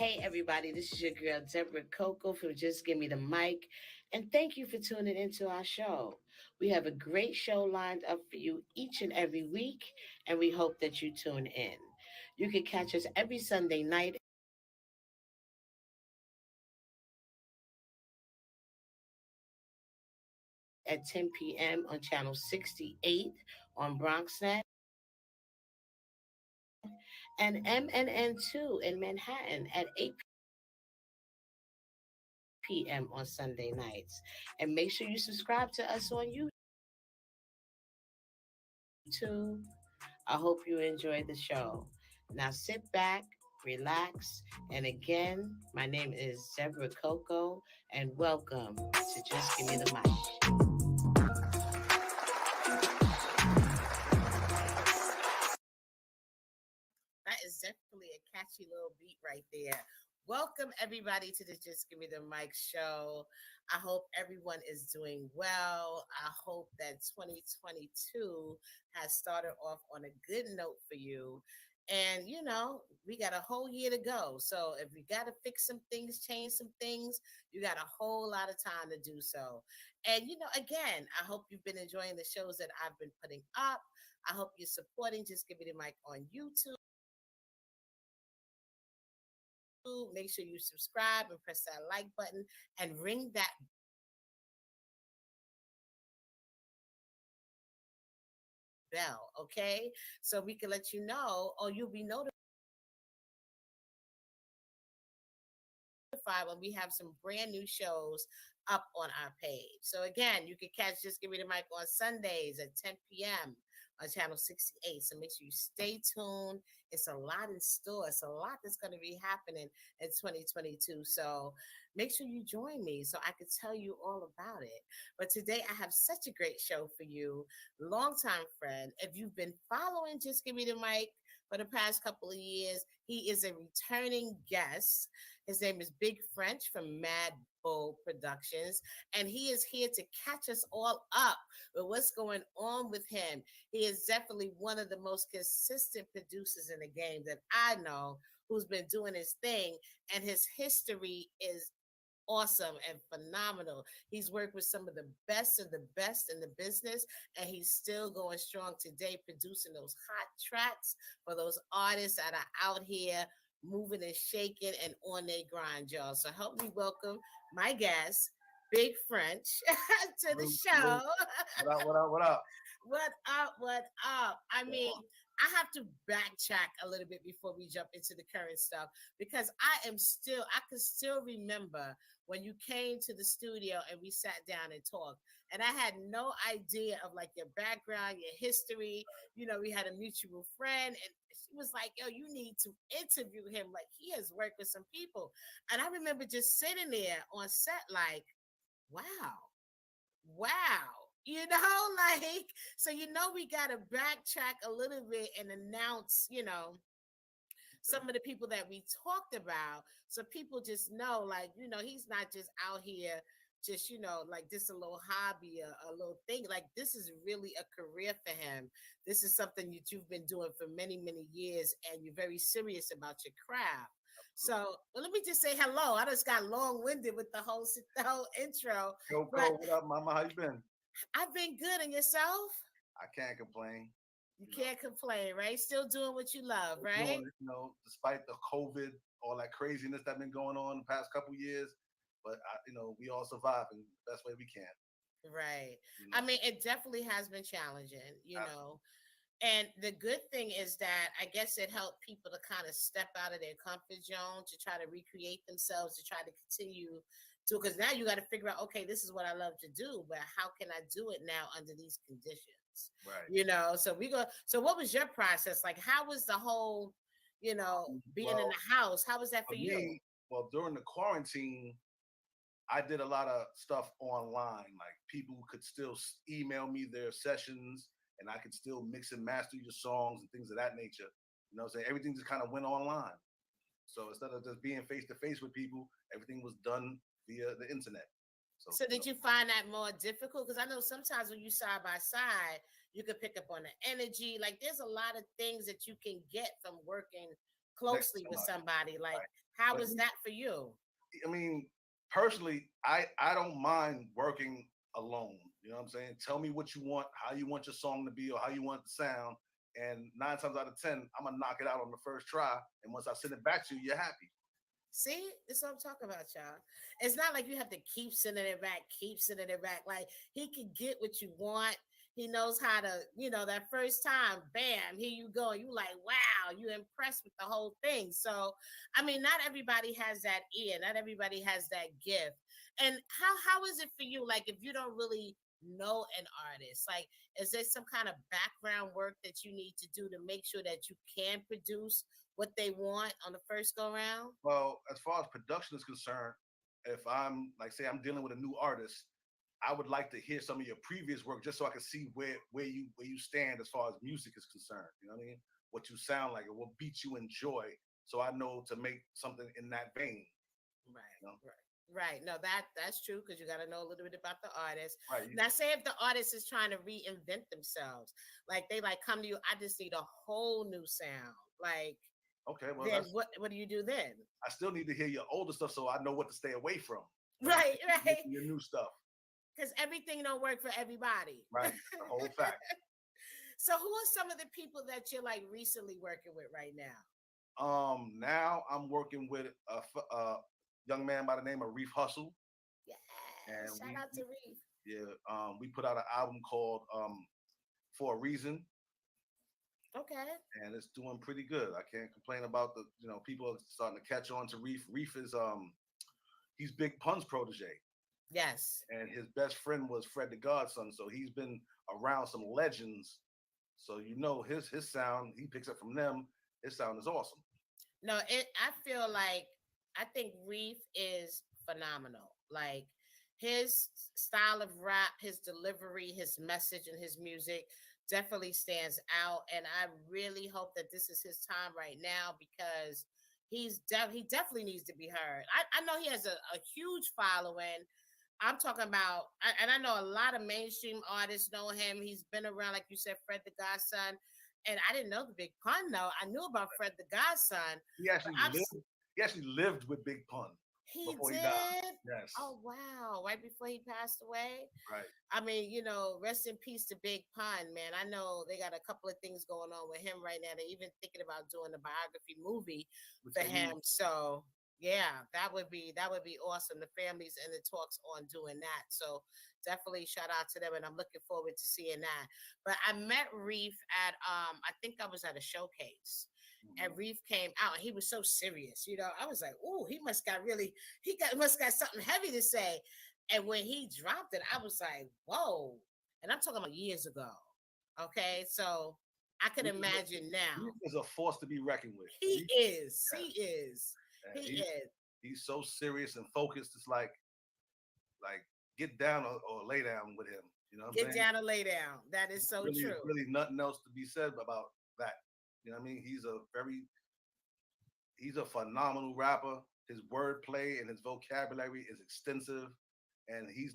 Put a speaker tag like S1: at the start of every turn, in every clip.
S1: Hey, everybody, this is your girl, Debra Coco from Just Give Me the Mic. And thank you for tuning into our show. We have a great show lined up for you each and every week, and we hope that you tune in. You can catch us every Sunday night at 10 p.m. on channel 68 on BronxNet and MNN2 in Manhattan at 8 p.m. on Sunday nights. And make sure you subscribe to us on YouTube. I hope you enjoy the show. Now sit back, relax, and again, my name is Deborah Coco, and welcome to Just Give Me the Mic. That is definitely a catchy little beat right there. Welcome everybody to the Just Give Me the Mic show. I hope everyone is doing well. I hope that 2022 has started off on a good note for you. And we got a whole year to go. So if you got to fix some things, change some things, you got a whole lot of time to do so. And again, I hope you've been enjoying the shows that I've been putting up. I hope you're supporting Just Give Me the Mic on YouTube. Make sure you subscribe and press that like button and ring that bell, okay? So we can let you know, or you'll be notified when we have some brand new shows up on our page. So again, you can catch Just Give Me the Mic on Sundays at 10 p.m. on channel 68. So make sure you stay tuned. It's a lot in store. It's a lot that's going to be happening in 2022. So make sure you join me so I can tell you all about it. But today I have such a great show for you. Longtime friend. If you've been following Just Give Me the Mic for the past couple of years, he is a returning guest. His name is Big French from Mad Bull Productions, and he is here to catch us all up with what's going on with him. He is definitely one of the most consistent producers in the game that I know, who's been doing his thing, and his history is awesome and phenomenal. He's worked with some of the best in the business, and he's still going strong today, producing those hot tracks for those artists that are out here moving and shaking and on their grind, y'all. So help me welcome my guest, Big French, to the show.
S2: What up? What up? What up?
S1: What up? What up? I mean, I have to backtrack a little bit before we jump into the current stuff because I can still remember when you came to the studio and we sat down and talked. And I had no idea of like your background, your history. We had a mutual friend, and she was like, "Yo, you need to interview him. Like, he has worked with some people." And I remember just sitting there on set, like, wow, wow. Like, so we gotta backtrack a little bit and announce, some of the people that we talked about, so people just know, like, he's not just out here just like this a little hobby, a little thing. Like, this is really a career for him. This is something that you've been doing for many years, and you're very serious about your craft. So, well, let me just say hello. I just got long-winded with the whole intro.
S2: Yo,
S1: But
S2: what up, mama? How you been?
S1: I've been good. And yourself?
S2: I can't complain.
S1: You can't complain, right? Still doing what you love, right?
S2: Doing it, despite the COVID, all that craziness that's been going on the past couple years, but we all surviving the best way we can.
S1: Right. I mean, it definitely has been challenging, And the good thing is that I guess it helped people to kind of step out of their comfort zone to try to recreate themselves, to try to continue to, because now you got to figure out, okay, this is what I love to do, but how can I do it now under these conditions?
S2: Right.
S1: So what was your process? Like, how was the whole, being in the house? How was that for you?
S2: Me, well, during the quarantine, I did a lot of stuff online. Like, people could still email me their sessions, and I could still mix and master your songs and things of that nature. So everything just kind of went online. So instead of just being face to face with people, everything was done via the internet.
S1: So did you find that more difficult? Because I know sometimes when you side by side, you can pick up on the energy. Like, there's a lot of things that you can get from working closely with somebody. Like, How
S2: But
S1: was that for you?
S2: I mean, personally, I don't mind working alone. You know what I'm saying? Tell me what you want, how you want your song to be, or how you want it to sound. And 9 times out of 10, I'm gonna knock it out on the first try. And once I send it back to you, you're happy.
S1: See, this is what I'm talking about, y'all. It's not like you have to keep sending it back, keep sending it back. Like he can get what you want. He knows how to, that first time, bam, here you go. You like, wow, you impressed with the whole thing. So, I mean, not everybody has that ear. Not everybody has that gift. And how is it for you? Like, if you don't really know an artist, like, is there some kind of background work that you need to do to make sure that you can produce what they want on the first go round?
S2: Well, as far as production is concerned, if I'm like say I'm dealing with a new artist, I would like to hear some of your previous work just so I can see where you stand as far as music is concerned. You know what I mean? What you sound like or what beats you enjoy, so I know to make something in that vein.
S1: Right,
S2: You know?
S1: right. No, that's true because you got to know a little bit about the artist.
S2: Right.
S1: Now, say if the artist is trying to reinvent themselves, like they like come to you, I just need a whole new sound. Like,
S2: Okay. Well,
S1: then
S2: that's
S1: what do you do then?
S2: I still need to hear your older stuff so I know what to stay away from when I'm
S1: Right, right.
S2: making your new stuff.
S1: Because everything don't work for everybody.
S2: Right. The whole fact.
S1: So, who are some of the people that you're like recently working with right now?
S2: Now I'm working with a young man by the name of Reef Hustle,
S1: Yeah,
S2: and
S1: shout out to Reef.
S2: yeah, we put out an album called For a Reason,
S1: Okay.
S2: and it's doing pretty good. I can't complain about the people are starting to catch on to Reef. Reef is he's Big Pun's protege,
S1: Yes.
S2: and his best friend was Fred the Godson, so he's been around some legends. So his sound he picks up from them. His sound is awesome.
S1: No, I feel like I think Reef is phenomenal. Like his style of rap, his delivery, his message, and his music definitely stands out. And I really hope that this is his time right now because he definitely needs to be heard. I know he has a huge following. I'm talking about, and I know a lot of mainstream artists know him. He's been around, like you said, Fred the Godson. And I didn't know the Big Pun though. I knew about Fred the Godson,
S2: He
S1: but
S2: actually lived. He actually lived with Big Pun
S1: he
S2: before he died.
S1: did.
S2: Yes.
S1: Oh wow! Right before he passed away.
S2: Right.
S1: I mean, rest in peace to Big Pun, man. I know they got a couple of things going on with him right now. They're even thinking about doing a biography movie
S2: Which
S1: for
S2: they need.
S1: him. So yeah, that would be awesome. The family's in the talks on doing that. So definitely shout out to them, and I'm looking forward to seeing that. But I met Reef at I think I was at a showcase. And
S2: Mhm.
S1: Reef came out and he was so serious, I was like, oh, must got something heavy to say. And when he dropped it, I was like, whoa. And I'm talking about years ago. Okay. So I could
S2: Reef
S1: imagine now.
S2: Reef is a force to be reckoned with.
S1: He
S2: Reef,
S1: is.
S2: yes.
S1: He is.
S2: And
S1: He is.
S2: he's so serious and focused. It's like get down or lay down with him. You know what I'm
S1: Get
S2: saying?
S1: down and lay down. That is so
S2: Really,
S1: true.
S2: really nothing else to be said about that. You know what I mean? He's a phenomenal rapper. His wordplay and his vocabulary is extensive, and he's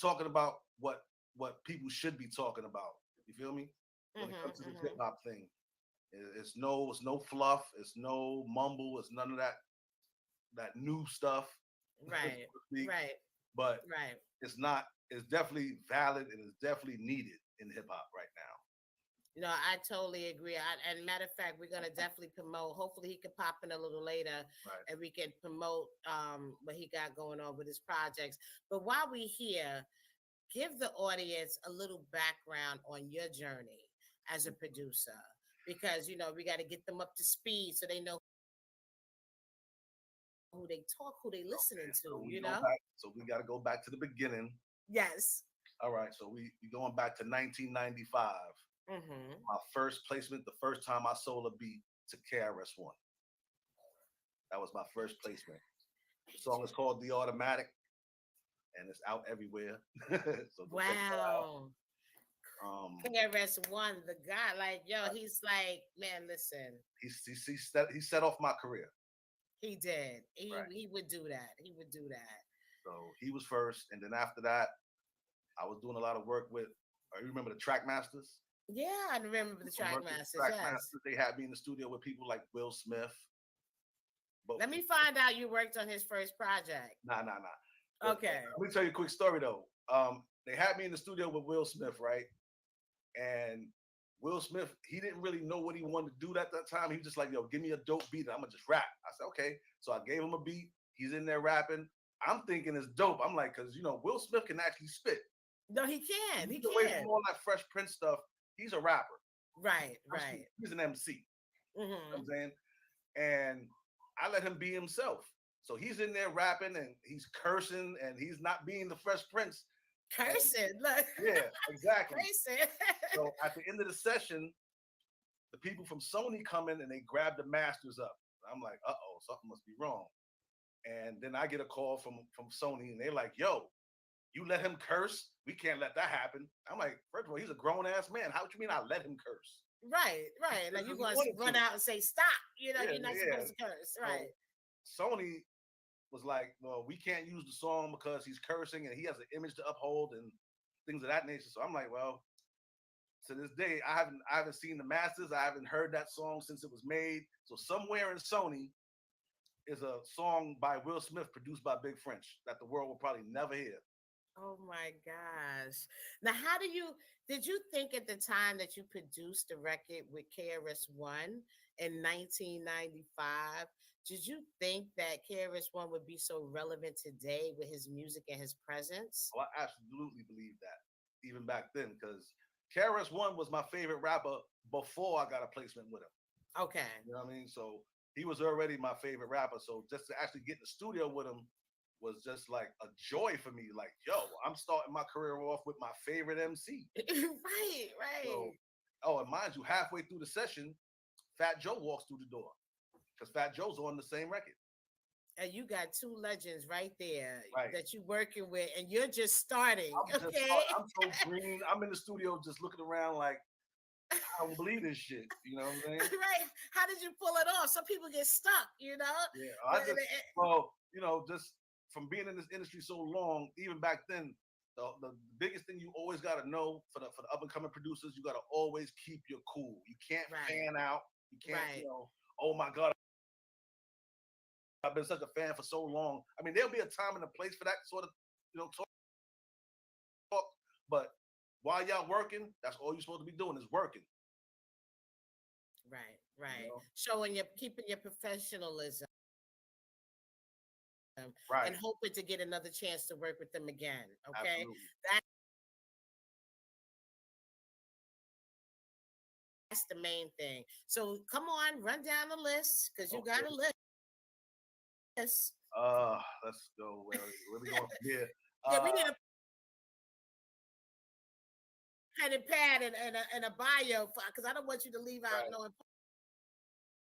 S2: talking about what people should be talking about. You feel me? When it comes to this hip
S1: Hmm.
S2: hop thing, it's no fluff, it's no mumble, it's none of that new stuff, so
S1: Right.
S2: to speak.
S1: Right.
S2: But
S1: Right.
S2: it's not. It's definitely valid and it's definitely needed in hip hop right now.
S1: No, I totally agree. And matter of fact, we're gonna definitely promote. Hopefully, he can pop in a little later,
S2: Right.
S1: and we can promote what he got going on with his projects. But while we here, give the audience a little background on your journey as a producer, because we got to get them up to speed so they know who they talk, who they listening
S2: Okay. So
S1: to.
S2: we go back. So we got to go back to the beginning.
S1: Yes.
S2: All right. So we going back to 1995.
S1: Mm-hmm.
S2: My first placement, the first time I sold a beat to KRS-One. That was my first placement. The song is called The Automatic, and it's out everywhere. So go check that out.
S1: Wow. KRS-One, the guy, like, yo, he's like, man, listen.
S2: He set off my career.
S1: He did. He
S2: Right.
S1: he would do that. He would do that.
S2: So he was first, and then after that, I was doing a lot of work with. You remember the Track Masters?
S1: Yeah, I remember the
S2: I'm
S1: Track
S2: working with
S1: Masters.
S2: Track
S1: Yes.
S2: Masters. They had me in the studio with people like Will Smith, But
S1: Let me find out you worked on his first project.
S2: nah. But
S1: Okay.
S2: let me tell you a quick story though. They had me in the studio with Will Smith, right? And Will Smith, he didn't really know what he wanted to do at that time. He was just like, yo, give me a dope beat and I'm gonna just rap. I said, okay. So I gave him a beat. He's in there rapping. I'm thinking it's dope. I'm like, because Will Smith can actually spit.
S1: No, he can. He
S2: Away
S1: can.
S2: from all that Fresh Prince stuff, he's a rapper.
S1: Right.
S2: He's an MC.
S1: Mm-hmm.
S2: You know what I'm saying? And I let him be himself. So he's in there rapping and he's cursing and he's not being the Fresh Prince.
S1: Cursing. Look.
S2: Yeah, exactly.
S1: Cursing.
S2: So at the end of the session, the people from Sony come in and they grab the masters up. I'm like, uh-oh, something must be wrong. And then I get a call from Sony and they're like, yo, you let him curse? We can't let that happen. I'm like, first of all, he's a grown-ass man. How do you mean I let him curse?
S1: Right. Like you're going to run out and say, stop. You're not supposed to curse. Right.
S2: So Sony was like, well, we can't use the song because he's cursing and he has an image to uphold and things of that nature. So I'm like, well, to this day, I haven't seen the masters. I haven't heard that song since it was made. So somewhere in Sony is a song by Will Smith produced by Big French that the world will probably never hear.
S1: Oh my gosh. Now, did you think at the time that you produced the record with KRS-One in 1995, did you think that KRS-One would be so relevant today with his music and his presence?
S2: Oh, I absolutely believe that, even back then, because KRS-One was my favorite rapper before I got a placement with him.
S1: Okay.
S2: You know what I mean? So he was already my favorite rapper. So just to actually get in the studio with him was just like a joy for me. Like, yo, I'm starting my career off with my favorite MC.
S1: Right.
S2: So, and mind you, halfway through the session, Fat Joe walks through the door because Fat Joe's on the same record.
S1: And you got two legends right there that you're working with, and you're just starting. I'm
S2: so green. I'm in the studio just looking around like, I don't believe this shit. You know what I'm saying?
S1: Right. How did you pull it off? Some people get stuck,
S2: Yeah. Just from being in this industry so long, even back then, the biggest thing you always got to know for the up and coming producers, you got to always keep your cool. You can't fan out. You can't, oh my God, I've been such a fan for so long. I mean, there'll be a time and a place for that sort of, talk. But while y'all working, that's all you're supposed to be doing is working.
S1: Right. Keeping your professionalism.
S2: Right.
S1: And hoping to get another chance to work with them again. Okay.
S2: Absolutely.
S1: That's the main thing. So come on, run down the list because you got a list.
S2: Let's go. Where we going from here?
S1: Yeah, we need a pen and pad and a bio because I don't want you to leave out no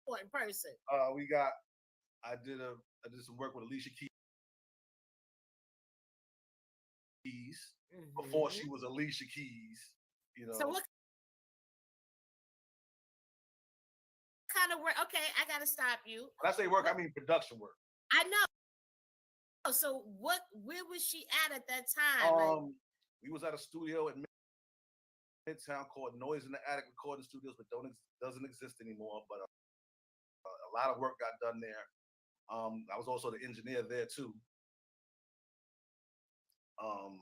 S1: important person.
S2: I did some work with Alicia Keys before she was Alicia Keys.
S1: So what kind of work? Okay, I gotta stop you.
S2: When I say work, I mean production work.
S1: I know. So where was she at that time?
S2: We was at a studio at Midtown called Noise in the Attic Recording Studios, but doesn't exist anymore. But a lot of work got done there. I was also the engineer there too. An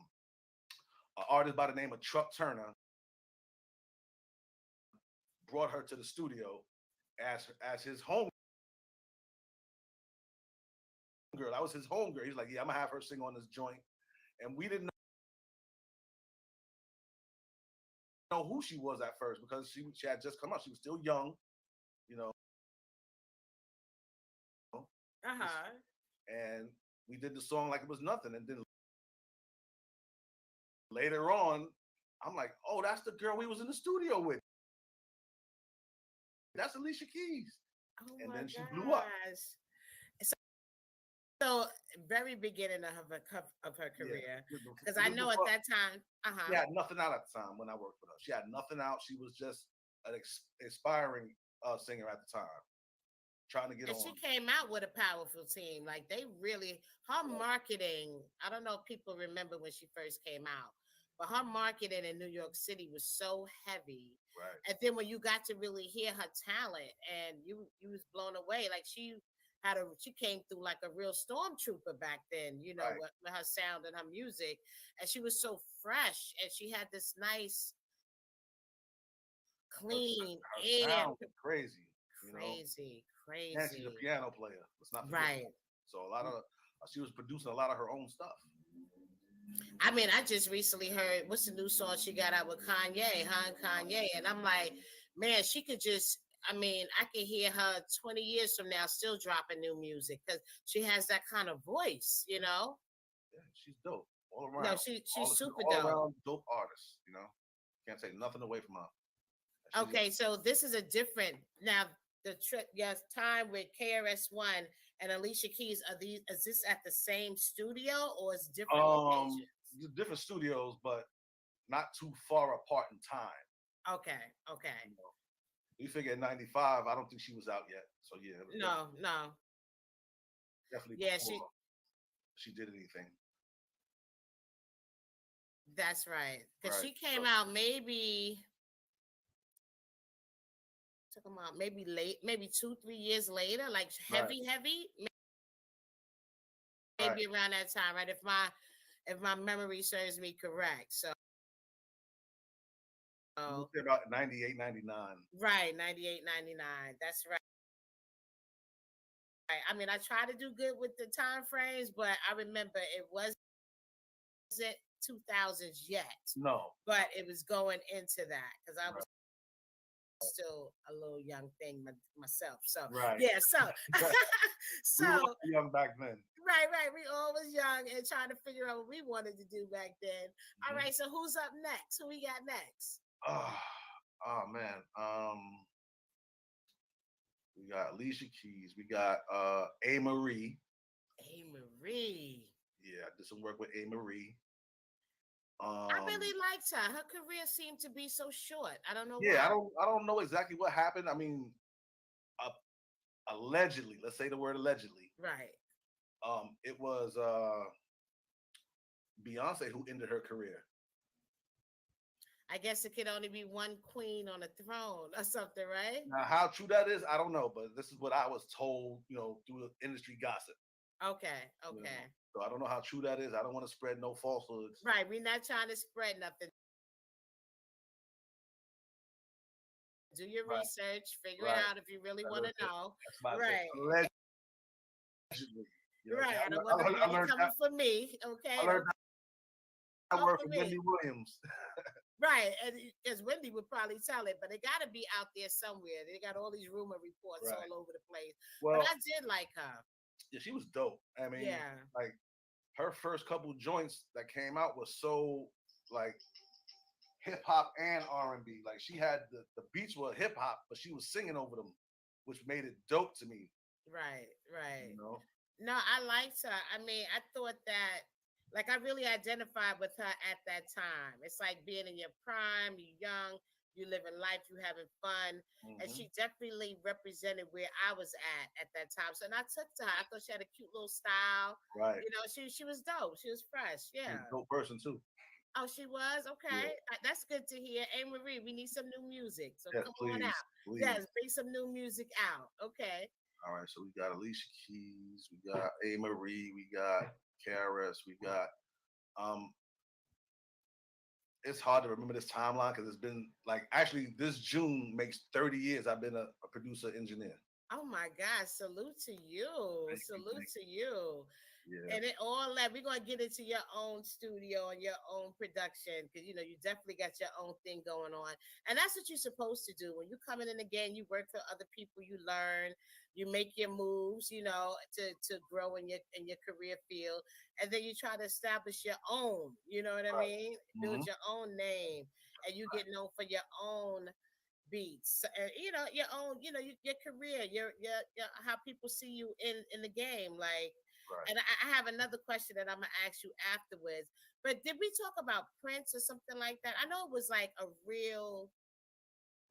S2: artist by the name of Truck Turner brought her to the studio as his home girl. I was his home girl. He's like, yeah, I'm gonna have her sing on this joint. And we didn't know who she was at first because she had just come out. She was still young, And we did the song like it was nothing. And then later on, I'm like, oh, that's the girl we was in the studio with. That's Alicia Keys.
S1: Oh,
S2: and then she blew up.
S1: So very beginning of her career, because I know at that time,
S2: she had nothing out at the time when I worked with her. She had nothing out. She was just an aspiring singer at the time, trying to get on.
S1: And she came out with a powerful team. Like her marketing. I don't know if people remember when she first came out, but her marketing in New York City was so heavy.
S2: Right.
S1: And then when you got to really hear her talent, and you was blown away. Like she came through like a real stormtrooper back then, you know,
S2: Right.
S1: with her sound and her music, and she was so fresh, and she had this nice,
S2: Her,
S1: clean
S2: her
S1: air,
S2: sound is crazy, you know.
S1: crazy,
S2: And she's a
S1: crazy,
S2: piano player. Let's not forget
S1: right?
S2: that. So a lot of she was producing a lot of her own stuff.
S1: I mean, I just recently heard what's the new song she got out with Kanye, huh? Kanye, and I'm like, man, she could just. I mean, I can hear her 20 years from now still dropping new music because she has that kind of voice, you know.
S2: Yeah, she's dope all
S1: No,
S2: around.
S1: she's
S2: She's
S1: super
S2: all
S1: dope.
S2: around dope artist. You know, can't take nothing away from her. She's
S1: Okay, so this is a different now. The trip, yes, time with KRS One and Alicia Keys. Are these? Is this at the same studio or is different locations?
S2: different studios, but not too far apart in time.
S1: Okay, okay.
S2: You know, we figure in '95. I don't think she was out yet. So yeah, it was
S1: No, no.
S2: definitely
S1: Yeah,
S2: before she did anything.
S1: that's right. Because
S2: Right.
S1: she came
S2: So,
S1: out maybe took them out maybe late, maybe 2, 3 years later, like
S2: right.
S1: heavy,
S2: Right.
S1: maybe around that time, right? If my memory serves me correct. So
S2: You would say about 98, 99.
S1: right, 98, 99. That's right. I mean, I try to do good with the time frames, but I remember it wasn't 2000s yet,
S2: No.
S1: but it was going into that because I was
S2: Right.
S1: still a little young thing myself. So
S2: Right.
S1: yeah, so
S2: We were
S1: so
S2: young back then.
S1: right. We all was young and trying to figure out what we wanted to do back then. All right, so who's up next? Who we got next?
S2: Oh man. We got Alicia Keys. We got A. Marie.
S1: A. Marie.
S2: Yeah, I did some work with A. Marie.
S1: I really liked her. Her career seemed to be so short. I don't know
S2: Yeah,
S1: why.
S2: I don't know exactly what happened. I mean, allegedly, let's say the word allegedly.
S1: Right.
S2: It was Beyonce who ended her career.
S1: I guess it could only be one queen on a throne or something, right?
S2: Now, how true that is, I don't know, but this is what I was told, you know, through industry gossip.
S1: Okay.
S2: You know? So I don't know how true that is. I don't want to spread no falsehoods.
S1: Right. We're not trying to spread nothing. Do your research, figure it out if you really want to know. Right.
S2: Allegedly.
S1: Right. I don't want the money coming for me. Okay.
S2: I learned that word from Wendy Williams.
S1: Right, and because Wendy would probably tell it, but it got to be out there somewhere. They got all these rumor reports all over the place. Well, but I did like her.
S2: Yeah, she was dope. I mean,
S1: yeah,
S2: like her first couple joints that came out was so like hip hop and R&B. Like she had the beats were hip hop, but she was singing over them, which made it dope to me.
S1: Right.
S2: You know?
S1: No, I liked her. I mean, I thought that. Like I really identified with her at that time. It's like being in your prime, you're young, you living life, you having fun. And she definitely represented where I was at that time. So and I took to her. I thought she had a cute little style.
S2: Right.
S1: You know, she was dope. She was fresh. Yeah.
S2: She's a dope person too.
S1: Oh, she was? Okay. Yeah. That's good to hear. Hey Marie, we need some new music. So come on out.
S2: Please.
S1: Yes, bring some new music out. Okay.
S2: All right. So we got Alicia Keys, we got A. Marie, we got KRS, we got it's hard to remember this timeline because it's been like actually this June makes 30 years I've been a producer engineer.
S1: Oh my God, salute to you. Salute to you.
S2: Yeah.
S1: And it all that we're gonna get into your own studio and your own production because you know you definitely got your own thing going on, and that's what you're supposed to do when you come in again. You work for other people, you learn, you make your moves, you know, to grow in your career field, and then you try to establish your own. You know what I mean? Build your own name, and you get known for your own beats, you know, your own, you know, your career, your how people see you in the game, like. Right. And I have another question that I'm gonna ask you afterwards. But did we talk about Prince or something like that? I know it was like a real.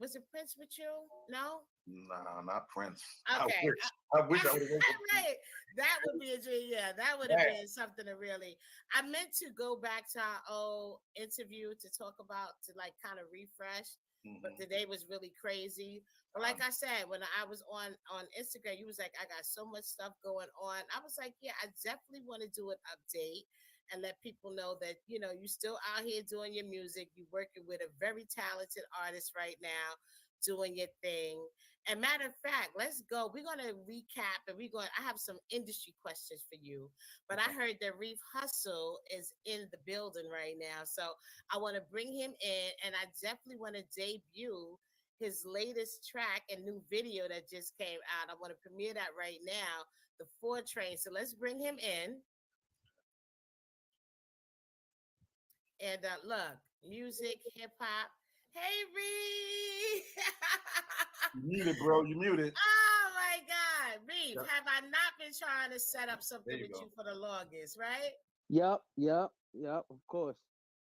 S1: Was it Prince with you? No.
S2: Nah, not Prince.
S1: Okay.
S2: I wish I would have.
S1: Right. That would be a dream. Yeah, that would have been something to really. I meant to go back to our old interview to talk about to like kind of refresh. But today was really crazy. But like I said, when I was on Instagram, you was like, I got so much stuff going on. I was like, yeah, I definitely want to do an update and let people know that you still out here doing your music. You working with a very talented artist right now, doing your thing. And matter of fact, let's go. We're gonna recap and I have some industry questions for you. But I heard that Reef Hustle is in the building right now. So I want to bring him in, and I definitely want to debut his latest track and new video that just came out. I want to premiere that right now, the 4 Train. So let's bring him in. And look, music, hip hop. Hey, Reef.
S2: You muted, bro. You muted.
S1: Oh my God, Reef,
S2: Yep.
S1: have I not been trying to set up something with
S2: go.
S1: you for the longest, right?
S3: Yep. Of course.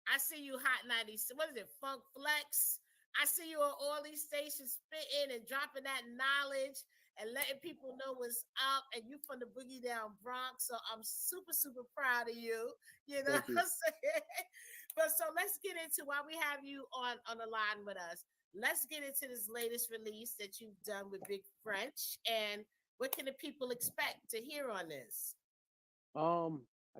S1: I see you Hot 90s. What is it? Funk Flex. I see you on all these stations spitting and dropping that knowledge and letting people know what's up. And you from the Boogie Down Bronx. So I'm super, super proud of you. You know what I'm saying? But so let's get into why we have you on the line with us. Let's get into this latest release that you've done with Big French. And what can the people expect to hear on this?
S3: I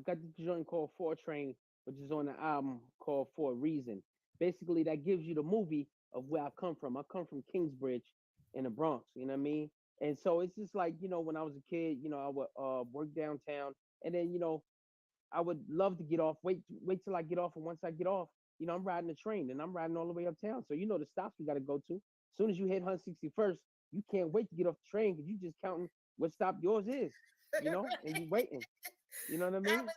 S3: got the joint called 4 Train, which is on the album called For a Reason. Basically, that gives you the movie of where I come from. I come from Kingsbridge in the Bronx, you know what I mean? And so it's just like, when I was a kid, I would work downtown, and then, I would love to get off, wait till I get off, and once I get off, I'm riding the train and I'm riding all the way uptown. So the stops we gotta go to. As soon as you hit 161st, you can't wait to get off the train because you just counting what stop yours is, and you waiting. You know what I mean?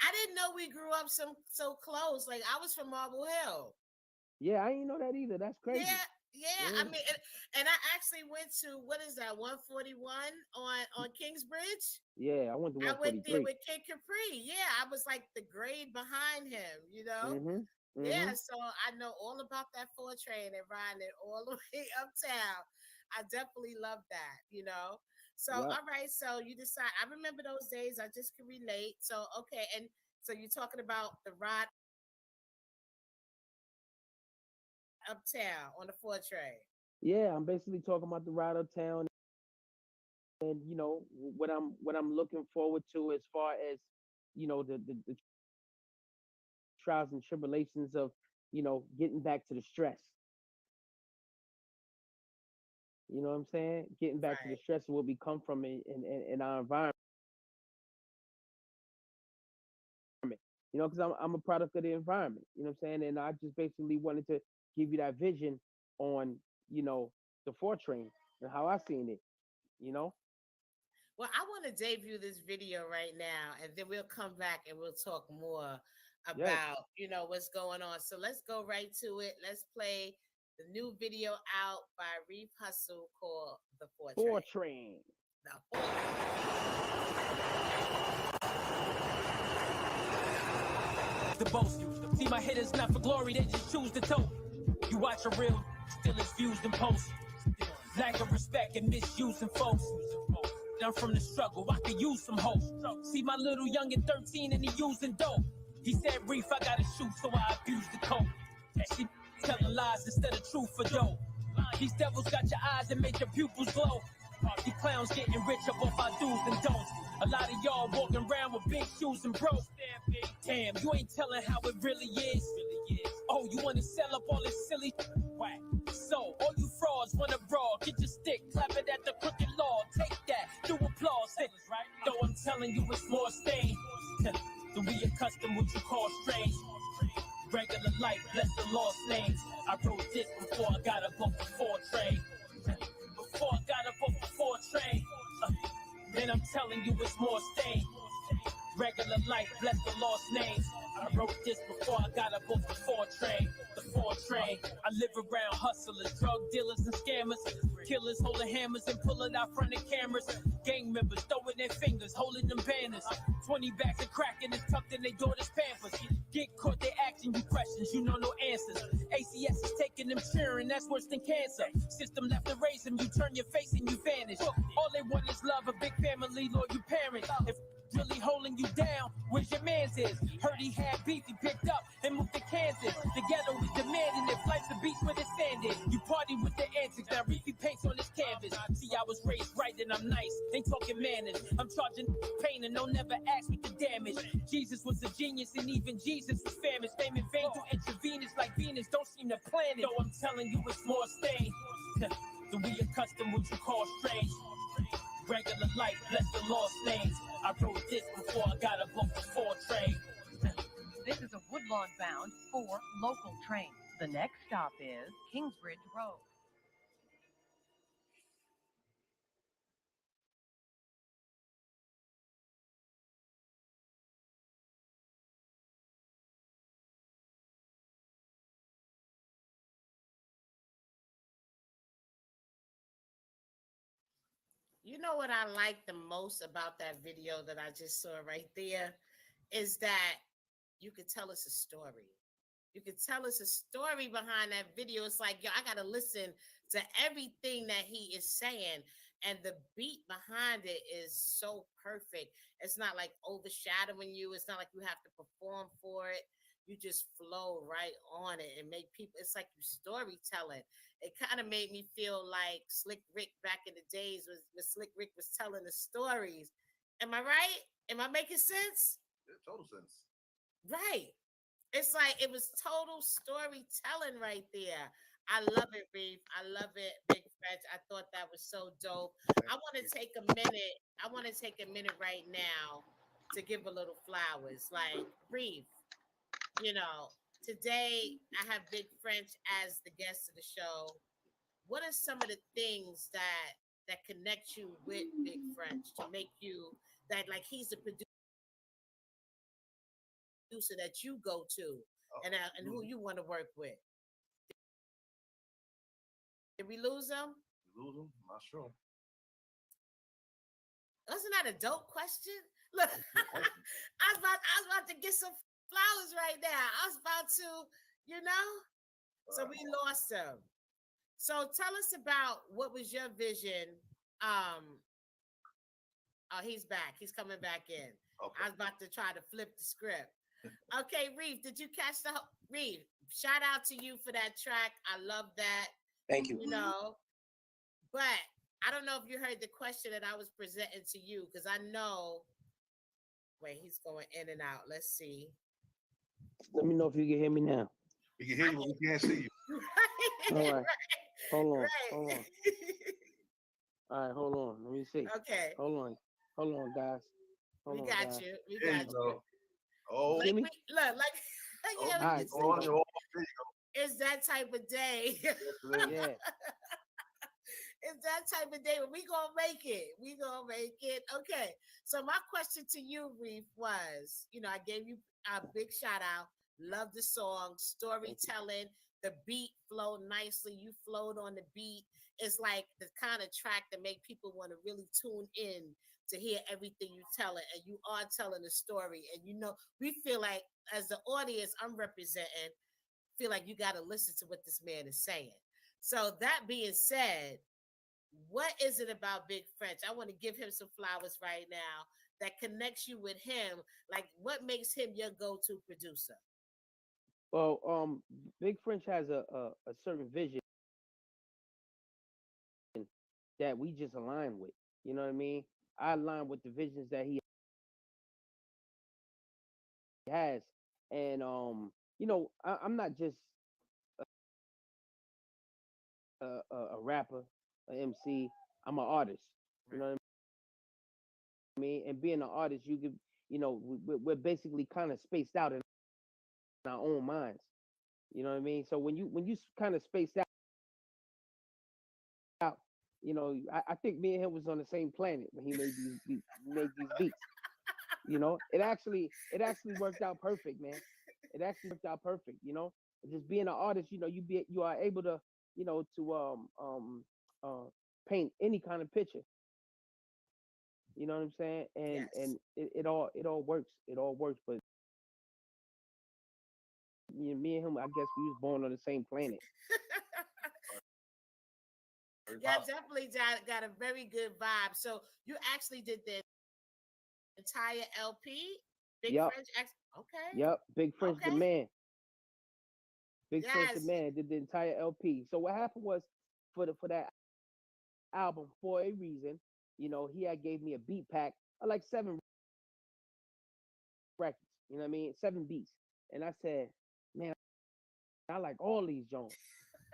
S1: I didn't know we grew up so close. Like I was from Marble Hill.
S3: Yeah, I didn't know that either. That's crazy.
S1: Yeah. I mean, and I actually went to what is that 141 on Kingsbridge.
S3: Yeah, I went to 143.
S1: I went there with Kid Capri. Yeah, I was like the grade behind him. Yeah, so I know all about that 4 Train and riding it all the way uptown. I definitely love that. So
S3: Yep.
S1: all right, so you decide. I remember those days. I just can relate. So okay, and so you're talking about the ride uptown on the 4 Train.
S3: Yeah, I'm basically talking about the ride uptown, and what I'm looking forward to as far as the trials and tribulations of getting back to the stress. You know what I'm saying? Getting back to the
S1: Right.
S3: stress of where we come from in our environment. Because I'm a product of the environment. You know what I'm saying? And I just basically wanted to give you that vision on the 4 Train and how I seen it.
S1: Well, I want to debut this video right now, and then we'll come back and we'll talk more
S3: Yes.
S1: about what's going on. So let's go right to it. Let's play the new video out by Reef Hustle called The 4 Train.
S3: 4 Train.
S1: The 4
S4: The boast. See my hitters not for glory, they just choose to tote. You watch a reel, still it's views and posts. Lack of respect and misusing folks. I'm from the struggle, I could use some hope. See my little youngin' 13 and he using dope. He said, Reef, I gotta shoot, so I abuse the coke. She telling lies instead of truth for dope. These devils got your eyes and make your pupils glow. These clowns getting rich up off our do's and don'ts. A lot of y'all walking around with big shoes and broke. Damn, you ain't telling how it really is. Oh, you wanna sell up all this silly whack. So, all you frauds wanna brawl. Get your stick, clap it at the crooked law. Take that, do applause. Though I'm telling you it's more stain. To be accustomed what you call strange. Regular life, bless the lost names. I wrote this before I got up off the 4 Train. Before I got up off the 4 Train. Then I'm telling you it's more stain. Regular life, bless the lost names. I wrote this before I got up off the 4 Train. The 4 Train. I live around hustlers, drug dealers and scammers. Killers holding hammers and pulling out front of cameras. Gang members throwing their fingers, holding them banners. 20 bags of cracking and tucked in their daughter's pampers. Get caught, they asking you questions, you know no answers. ACS is taking them cheering, that's worse than cancer. System left to raise them, you turn your face and you vanish. All they want is love, a big family, loyal parents. If really holding you down. Where's your man's is? Heard he had beef, he picked up and moved to Kansas. The ghetto was demanding if life's the beach where they standing. You party with the antics, now Reefy paints on his canvas. See, I was raised right and I'm nice, ain't talking manners. I'm charging pain and don't never ask me to damage. Jesus was a genius and even Jesus was famished. Fame in vain through intravenous like Venus, don't seem to plan it. Though I'm telling you it's more stain. So we accustomed what you call strange. Regular life, bless the lost names. I wrote this before I got a book before train.
S5: This is a Woodlawn bound 4 local train. The next stop is Kingsbridge Road.
S1: You know what I like the most about that video that I just saw right there is that you could tell us a story. You could tell us a story behind that video. It's like, yo, I got to listen to everything that he is saying. And the beat behind it is so perfect. It's not like overshadowing you. It's not like you have to perform for it. You just flow right on it and make people, it's like you storytelling. It kind of made me feel like Slick Rick back in the days when Slick Rick was telling the stories. Am I right? Am I making sense?
S2: Yeah, total sense.
S1: Right. It's like it was total storytelling right there. I love it, Reef. I love it, Big Fetch. I thought that was so dope. I want to take a minute. I want to take a minute right now to give a little flowers. Like, Reef, today I have Big French as the guest of the show. What are some of the things that connect you with Big French to make you that like he's the producer that you go to and who you want to work with? Did we lose him?
S2: Lose him? I'm not sure.
S1: Wasn't that a dope question? Look, I was about to get some flowers right now. I was about to, So we lost him. So tell us about what was your vision. Oh, he's back. He's coming back in. Okay. I was about to try to flip the script. Okay, Reef, did you catch Reef? Shout out to you for that track. I love that.
S6: Thank you.
S1: But I don't know if you heard the question that I was presenting to you because I know. Wait, he's going in and out. Let's see.
S3: Let me know if you can hear me now.
S2: We can hear you, but we can't see you.
S3: All right. Hold on. Hold on. All right, hold on. Let me see.
S1: Okay.
S3: Hold on, guys.
S1: We got you. We got you.
S2: Oh,
S1: look, like it's that type of day.
S3: Yeah.
S1: It's that type of day. We gonna make it. We gonna make it. Okay. So my question to you, Reef, was, I gave you a big shout out. Love the song, storytelling. The beat flowed nicely. You flowed on the beat. It's like the kind of track that make people want to really tune in to hear everything you tell it, and you are telling a story. And we feel like as the audience I'm representing, feel like you got to listen to what this man is saying. So that being said, what is it about Big French? I want to give him some flowers right now that connects you with him. Like, what makes him your go-to producer?
S3: Well, Big French has a certain vision that we just align with. You know what I mean? I align with the visions that he has, and I'm not just a rapper, an MC. I'm an artist. You know what I mean? And being an artist, you could, we're basically kind of spaced out in our own minds. You know what I mean? So when you kind of spaced out, I think me and him was on the same planet when he made these beats. It actually worked out perfect, man. It actually worked out perfect. Just being an artist, you are able to, paint any kind of picture. You know what I'm saying? And
S1: yes.
S3: and it all works. It all works. But me and him, I guess we was born on the same planet.
S1: Yeah, definitely got a very good vibe. So you actually did this entire LP. Big
S3: Yep,
S1: French X. Okay.
S3: yep. Big French the
S1: Okay.
S3: man. Big French the
S1: Yes.
S3: man did the entire LP. So what happened was for that album for a reason, he had gave me a beat pack of like 7 records. You know what I mean? 7 beats. And I said, man, I like all these Jones.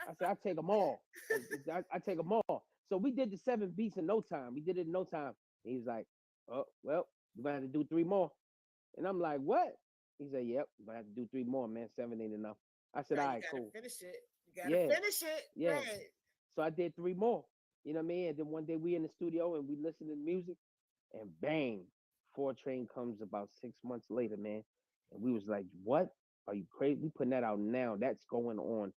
S3: I said, I take them all. I take them all. So we did the 7 beats in no time. We did it in no time. And he was like, oh, well, we're gonna have to do 3 more. And I'm like, what? He said, yep, we're gonna have to do 3 more, man. 7 ain't enough. I said,
S1: Right.
S3: all
S1: You
S3: right,
S1: gotta
S3: cool.
S1: finish it. You gotta
S3: Yeah,
S1: finish it.
S3: yeah.
S1: Right.
S3: So I did 3 more. You know what I mean? And then one day we in the studio and we listen to music and bang, 4 Train comes about 6 months later, man. And we was like, what? Are you crazy? We putting that out now. That's going on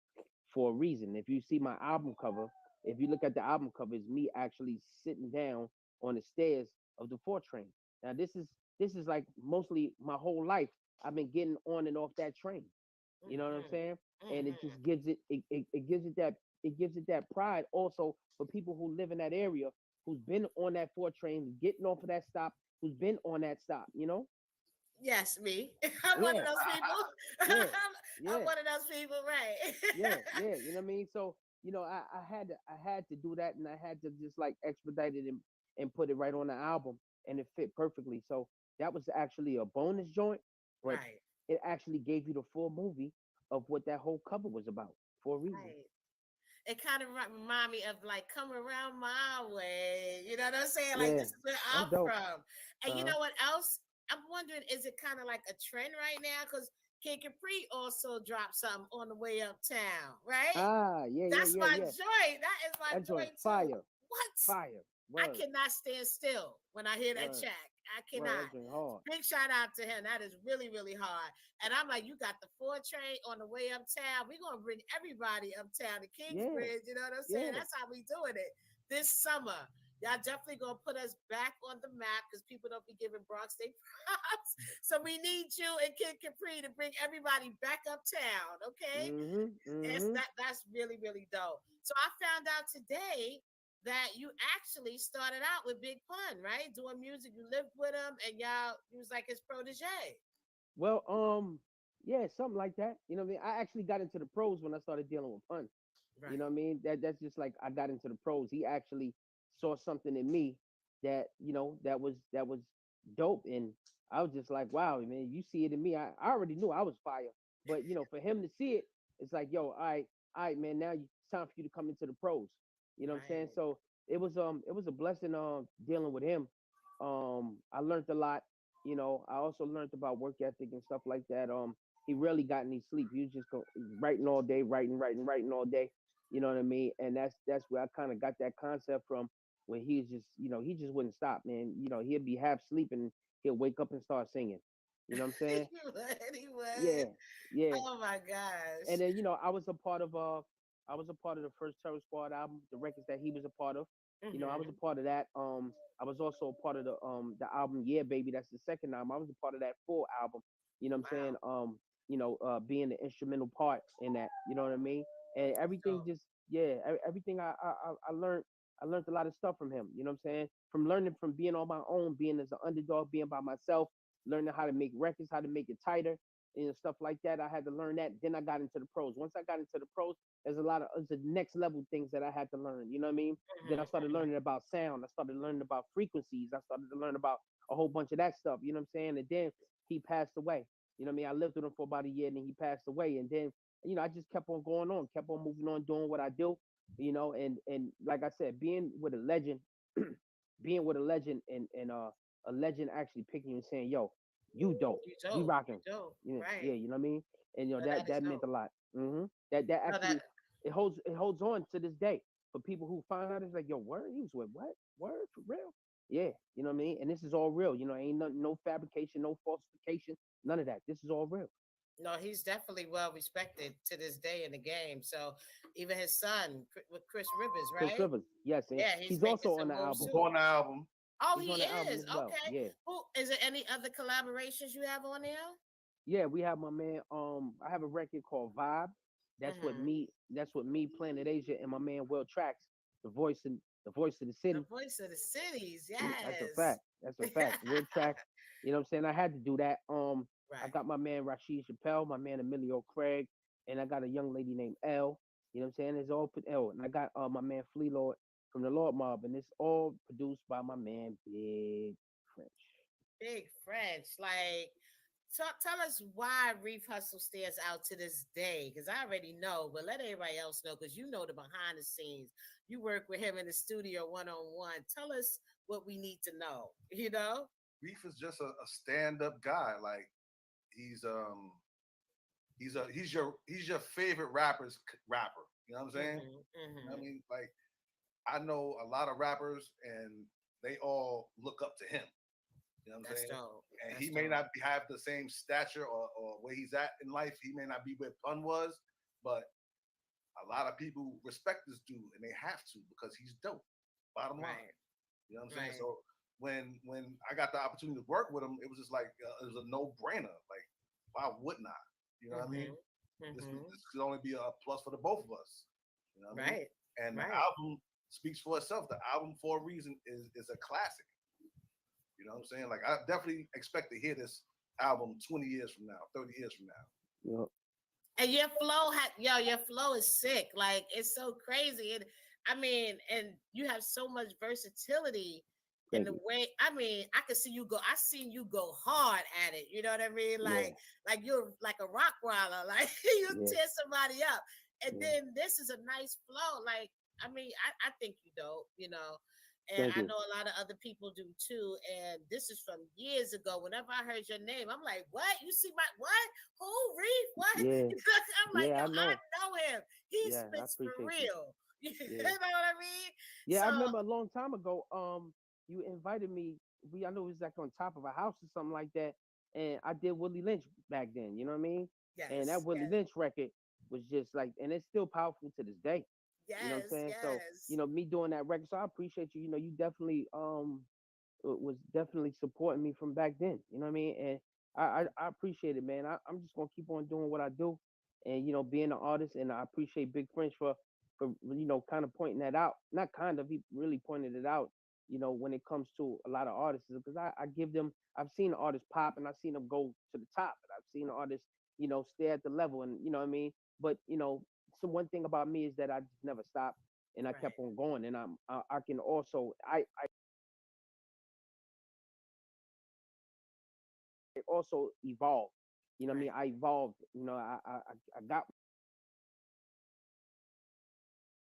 S3: for a reason. If you see my album cover, if you look at the album cover, it's me actually sitting down on the stairs of the 4 Train. Now this is like mostly my whole life. I've been getting on and off that train. You know what I'm
S1: Mm-hmm.
S3: saying? And it
S1: Mm-hmm.
S3: just gives it that pride also for people who live in that area, who's been on that 4 Train, getting off of that stop, who's been on that stop,
S1: Yes, me. I'm one of
S3: Yeah,
S1: those people.
S3: yeah,
S1: I'm
S3: yeah,
S1: one of those people, right?
S3: yeah. You know what I mean? So, I had to do that, and I had to just like expedite it and put it right on the album, and it fit perfectly. So that was actually a bonus joint, but
S1: Right.
S3: it actually gave you the full movie of what that whole cover was about for a reason.
S1: Right. It kind of remind me of like come around my way. You know what I'm saying? Like
S3: Yeah,
S1: this is where
S3: that's
S1: I'm
S3: dope.
S1: from. And you
S3: Uh-huh.
S1: know what else? I'm wondering, is it kind of like a trend right now? Because Kid Capri also dropped something on the way uptown, right?
S3: Ah, yeah, yeah,
S1: That's
S3: yeah,
S1: my
S3: yeah.
S1: joy. That is my
S3: That
S1: joy
S3: joint
S1: too.
S3: fire,
S1: What?
S3: fire.
S1: I
S3: Word,
S1: cannot stand still when I hear that
S3: word,
S1: track. I
S3: word.
S1: cannot.
S3: That joint hard.
S1: Big shout out to him. That is really, really hard. And I'm like, you got the 4 Train on the way uptown. We're gonna bring everybody uptown to
S3: Yeah,
S1: Kingsbridge. You know what I'm saying?
S3: yeah.
S1: That's how we doing it this summer. Y'all definitely gonna put us back on the map because people don't be giving Bronx State props. So we need you and Kid Capri to bring everybody back uptown. Okay,
S3: Mhm, mhm.
S1: that's really, really dope. So I found out today that you actually started out with Big Pun, right? Doing music. You lived with him, and y'all, he was like his protege.
S3: Well, yeah, something like that. You know what I mean? I actually got into the pros when I started dealing with Pun. You know
S1: Right,
S3: what I mean? That's just like I got into the pros. He actually saw something in me that that was dope, and I was just like, wow, man, you see it in me. I already knew I was fire, but for him to see it, it's like, yo, all right, man, now it's time for you to come into the pros. You know what I'm saying?
S1: right.
S3: So it was a blessing dealing with him. I learned a lot. I also learned about work ethic and stuff like that. He rarely got any sleep. He was just writing all day, writing all day. You know what I mean? And that's where I kind of got that concept from. When he's just, he just wouldn't stop, man. He'd be half sleeping, he'll wake up and start singing. You know what I'm saying?
S1: He would, he would.
S3: Yeah, yeah.
S1: Oh my
S3: And
S1: gosh.
S3: then I was a part of the first Terror Squad album, the records that he was a part of. I was a
S1: Mm-hmm.
S3: part of that. I was also a part of the album Yeah Baby. That's the second album. I was a part of that full album. You know what I'm saying?
S1: Wow.
S3: Being the instrumental part in that. You know what I mean? And everything
S1: So
S3: just everything I learned a lot of stuff from him. You know what I'm saying? From learning from being on my own, being as an underdog, being by myself, learning how to make records, how to make it tighter, and stuff like that. I had to learn that. Then I got into the pros. Once I got into the pros, there's the next level things that I had to learn. You know what I mean? Then I started
S1: mhm.
S3: learning about sound. I started learning about frequencies. I started to learn about a whole bunch of that stuff. You know what I'm saying? And then he passed away. You know what I mean? I lived with him for about a year, and then he passed away. And then I just kept on going on, kept on moving on, doing what I do. And like I said, being with a legend, being with a legend, and a legend actually picking you and saying, "Yo, you dope,
S1: You
S3: you
S1: dope. You
S3: rocking."
S1: dope.
S3: Yeah,
S1: Right.
S3: you know what I mean. And
S1: No,
S3: that
S1: that is
S3: that meant
S1: dope.
S3: a lot. That
S1: No, that
S3: actually it holds on to this day for people who find out. It's like, yo, word, he was with what? Word for real? Yeah, you know what I mean. And this is all real. Ain't no fabrication, no falsification, none of that. This is all real.
S1: no, he's definitely well respected to this day in the game. So even his son with Chris Rivers,
S3: Chris
S1: right?
S3: Rivers, yes, and
S1: Yeah, he's
S3: he's
S1: making
S3: also on
S1: some
S3: the
S1: moves
S3: album.
S2: He's
S1: too.
S2: on the album.
S1: Oh,
S3: He's
S1: he
S3: on the album
S1: is.
S3: as well.
S1: Okay.
S3: Yeah,
S1: Who is there any other collaborations you have on there?
S3: yeah. We have my man. I have a record called Vibe. That's what
S1: Mm-hmm.
S3: me. That's what me, Planet Asia, and my man Will Tracks, the voice of the
S1: The
S3: city.
S1: voice of the cities.
S3: That's a
S1: Yes.
S3: fact. That's a fact. Will Tracks. You know what I'm saying? I had to do that. I
S1: Right.
S3: got my man Rashid Chappelle, my man Emilio Craig, and I got a young lady named Elle. You know what I'm saying? It's all put L, and I got my man Flea Lord from the Lord Mob, and it's all produced by my man Big French.
S1: Big French. Like, tell us why Reef Hustle stands out to this day. Because I already know, but let everybody else know because you know the behind the scenes. You work with him in the studio one on one. Tell us what we need to know, you know?
S2: Reef is just a stand up guy. Like he's he's your favorite rapper. You know what I'm saying? I
S1: Mm-hmm.
S2: mean, like I know a lot of rappers and they all look up to him. You know what I'm
S1: That's
S2: saying?
S1: dope.
S2: And
S1: That's
S2: he may
S1: dope.
S2: not have the same stature or where he's at in life. He may not be where Pun was, but a lot of people respect this dude and they have to because he's dope. Bottom line.
S1: Right.
S2: You know what I'm saying?
S1: Right.
S2: So when I got the opportunity to work with him, it was just like it was a no brainer. Like why wouldn't I? You know what I mean?
S1: Mm-hmm. Mm-hmm.
S2: This could only be a plus for the both of us. You know what I mean?
S1: Right.
S2: And the
S1: Right.
S2: album speaks for itself. The album, for a reason, is a classic. You know what I'm saying? Like I definitely expect to hear this album 20 years from now, 30 years from now.
S3: Yep.
S1: And your flow your flow is sick. Like it's so crazy. And I mean, and you have so much versatility in
S3: Thank
S1: the
S3: you.
S1: way. I mean, I can see you go. I seen you go hard at it. You know what I mean?
S3: Yeah.
S1: Like you're like a rock waller. Like you
S3: Yeah.
S1: tear somebody up. And
S3: Yeah.
S1: then this is a nice flow. Like I mean, I think you dope. You know. And
S3: Thank
S1: I
S3: you.
S1: know a lot of other people do too. And this is from years ago. Whenever I heard your name, I'm like, what? You see my what? Who Reef? What?
S3: Yeah.
S1: I'm like, yo,
S3: Yeah. I
S1: I
S3: know.
S1: know him. He
S3: Yeah. I
S1: spits for
S3: appreciate you.
S1: real. You
S3: Yeah.
S1: know what I mean?
S3: Yeah.
S1: So
S3: I remember a long time ago. You invited me. I know it was like on top of a house or something like that, and I did Willie Lynch back then. You know what I mean? And that
S1: yes,
S3: Willie Lynch record was just like, and it's still powerful to this day. You know what I'm
S1: yes,
S3: saying? So,
S1: yes.
S3: me doing that record. So I appreciate you. You definitely was definitely supporting me from back then. You know what I mean? And I appreciate it, man. I'm just gonna keep on doing what I do, and being an artist. And I appreciate Big French for kind of pointing that out. Not kind of, he really pointed it out. When it comes to a lot of artists, because I give them. I've seen artists pop, and I've seen them go to the top, and I've seen artists stay at the level, and you know what I mean. But so one thing about me is that I just never stopped, and I kept
S1: Right,
S3: on going, and I can also I it also evolved. You know what I mean?
S1: right.
S3: I evolved. I got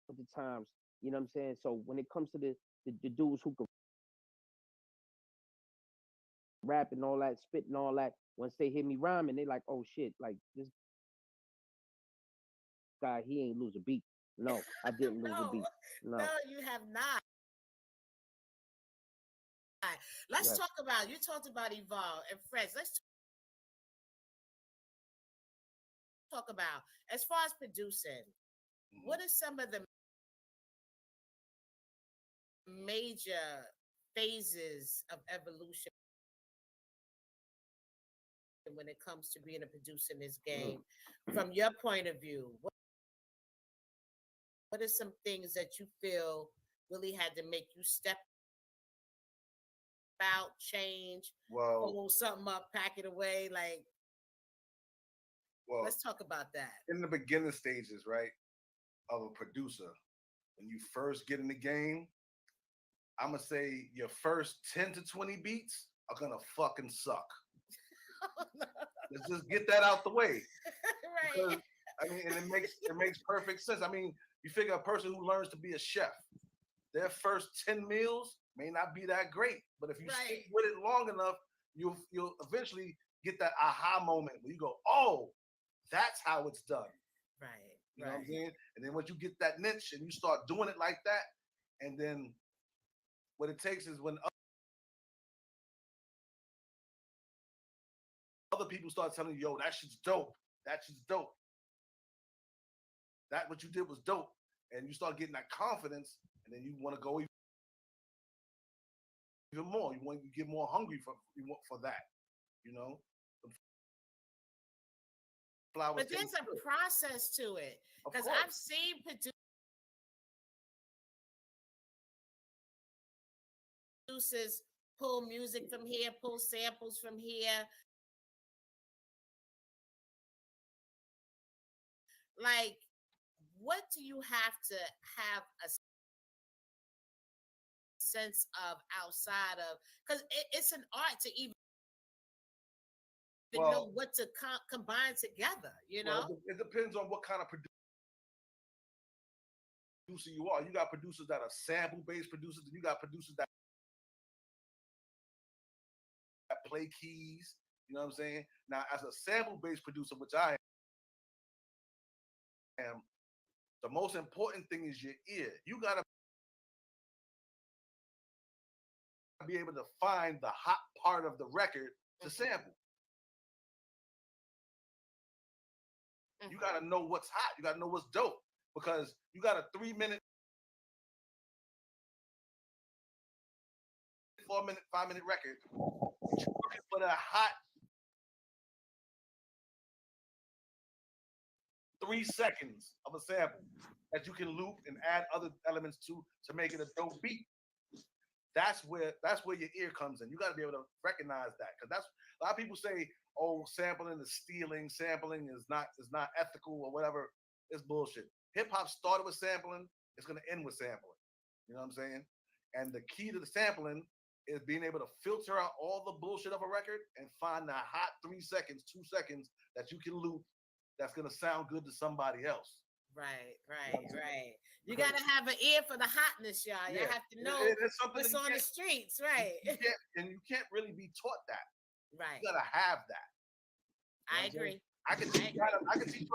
S3: with the times. You know what I'm saying? So when it comes to the dudes who can rap and all that, spit and all that, once they hear me rhyming, they like, oh shit, like this guy, he ain't lose a beat. No, I didn't lose a
S1: No,
S3: beat.
S1: no,
S3: No,
S1: you have not. Let's
S3: right.
S1: talk about you talked about Evolve and Fresh. Let's talk about as far as producing,
S2: Mhm.
S1: what are some of the major phases of evolution when it comes to being a producer in this
S3: Mm.
S1: game? From your point of view, what are some things that you feel really had to make you step out, change,
S2: Well,
S1: hold something up, pack it away? Like,
S2: well,
S1: let's talk about that.
S2: in the beginning stages, right, of a producer, when you first get in the game, I'm gonna say your first 10 to 20 beats are gonna fucking suck. Let's just get that out the way
S1: Right.
S2: because I mean, and it makes perfect sense. I mean, you figure a person who learns to be a chef, their first 10 meals may not be that great, but if you stick
S1: Right.
S2: with it long enough, you'll eventually get that aha moment where you go, oh, that's how it's done.
S1: Right.
S2: You know what I'm
S1: Right.
S2: saying? And then once you get that niche and you start doing it like that, and then what it takes is when other people start telling you, yo, that shit's dope. That shit's dope. That what you did was dope. And you start getting that confidence, and then you want to go even more. You want to get more hungry for that. You know, the flowers
S1: But
S2: taste
S1: there's a
S2: good.
S1: process to it
S2: Of
S1: because I've
S2: course.
S1: seen producers pull music from here, pull samples from here. Like, what do you have to have a sense of outside of, because it's an art to even know
S2: Well,
S1: what to combine together, you know?
S2: it depends on what kind of producer you are. You got producers that are sample-based producers, and you got producers that play keys. You know what I'm saying? Now, as a sample-based producer, which I am, the most important thing is your ear. You gotta be able to find the hot part of the record to sample. You gotta know what's hot. You gotta know what's dope, because you got a 3-minute, 4-minute, 5-minute record. You're looking for the hot 3 seconds of a sample that you can loop and add other elements to make it a dope beat. That's where your ear comes in. You got to be able to recognize that, because that's a lot of people say, "Oh, sampling is stealing. Sampling is not ethical or whatever." It's bullshit. Hip hop started with sampling. It's gonna end with sampling. You know what I'm saying? And the key to the sampling is being able to filter out all the bullshit of a record and find that hot 3 seconds, 2 seconds that you can loop. That's gonna sound good to somebody else.
S1: Right. You gotta have an ear for the hotness, y'all. You have to know what's on the streets, right?
S2: You can't really be taught that.
S1: Right.
S2: You gotta have that.
S1: I agree.
S2: I can teach you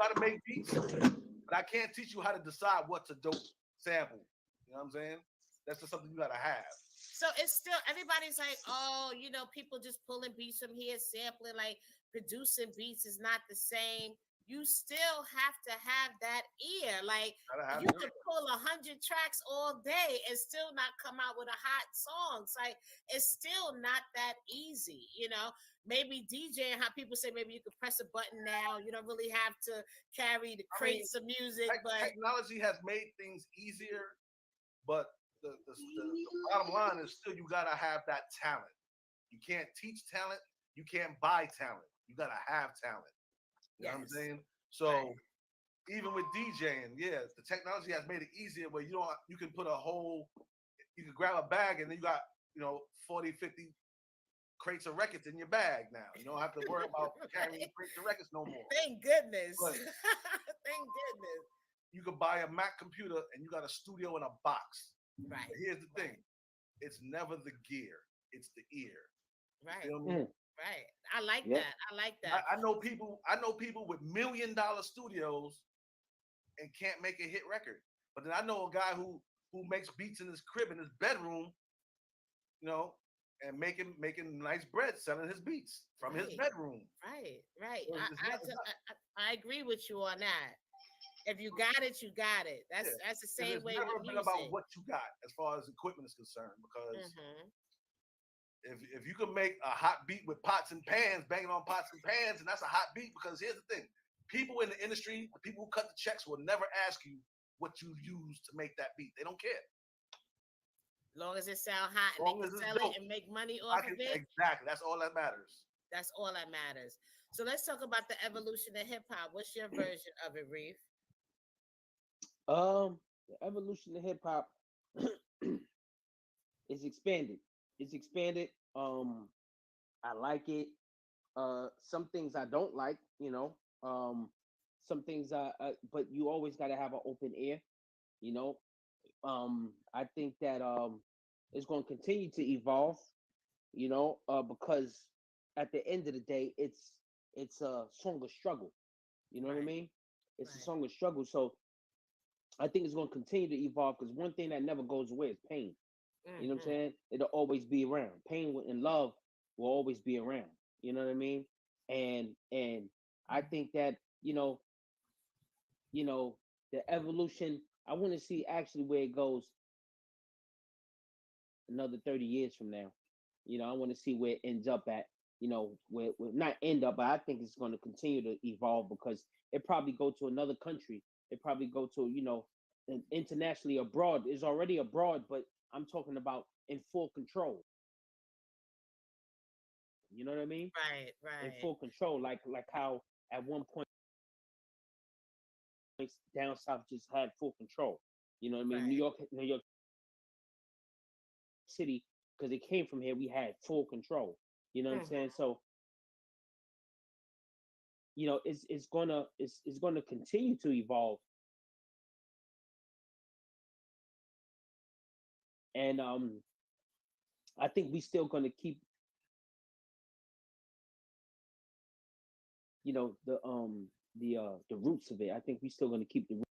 S2: how to make beats, but I can't teach you how to decide what's a dope sample. You know what I'm saying? That's just something you gotta have.
S1: So it's still, everybody's like, oh, people just pulling beats from here, sampling, like producing beats is not the same. You still have to have that ear. Like, you could pull 100 tracks all day and still not come out with a hot song. It's like, it's still not that easy, Maybe DJing, how people say maybe you could press a button now. You don't really have to carry the crates of music. But
S2: technology has made things easier, but the bottom line is still you gotta have that talent. You can't teach talent. You can't buy talent. You gotta have talent. You know what I'm saying? So even with DJing, the technology has made it easier where you can put you can grab a bag and then you got 40, 50 crates of records in your bag now. You don't have to worry about carrying crates of records no more.
S1: Thank goodness. Thank goodness.
S2: You could buy a Mac computer and you got a studio in a box.
S1: Right.
S2: But here's the thing. It's never the gear. It's the ear.
S1: Right.
S2: You feel me?
S1: Right. I like that. I like that.
S2: I know people with $1 million studios and can't make a hit record. But then I know a guy who makes beats in his crib, in his bedroom, and making nice bread selling his beats from his bedroom.
S1: Right. I agree with you on that. If you got it, you got it. That's the same way with music.
S2: It's never been about what you got as far as equipment is concerned, because if you can make a hot beat with pots and pans, banging on pots and pans, and that's a hot beat, because here's the thing. People in the industry, the people who cut the checks, will never ask you what you used to make that beat. They don't care.
S1: As long as it sound hot and they can sell it and make money off of it.
S2: Exactly. That's all that matters.
S1: That's all that matters. So let's talk about the evolution of hip hop. What's your version of it, Reef?
S3: The evolution of hip hop is expanded. It's expanded. I like it. Some things I don't like, some things but you always got to have an open ear, I think that it's going to continue to evolve, because at the end of the day, it's a song of struggle. You know what I mean? It's a song of struggle. So I think it's going to continue to evolve, because one thing that never goes away is pain. You know what I'm saying? It'll always be around. Pain and love will always be around. You know what I mean? And I think that, the evolution, I want to see actually where it goes another 30 years from now. I want to see where it ends up at, where not end up, but I think it's going to continue to evolve, because it probably go to another country. It probably go to, internationally abroad. It's already abroad, but I'm talking about in full control. You know what I mean?
S1: Right,
S3: In
S1: right,
S3: full control, like how at one point down south just had full control. You know what I mean?
S1: right.
S3: New York City, because it came from here, we had full control. You know what I'm
S1: Hmm.
S3: saying? So it's gonna continue to evolve, and I think we still gonna keep the roots of it. I think we still gonna keep the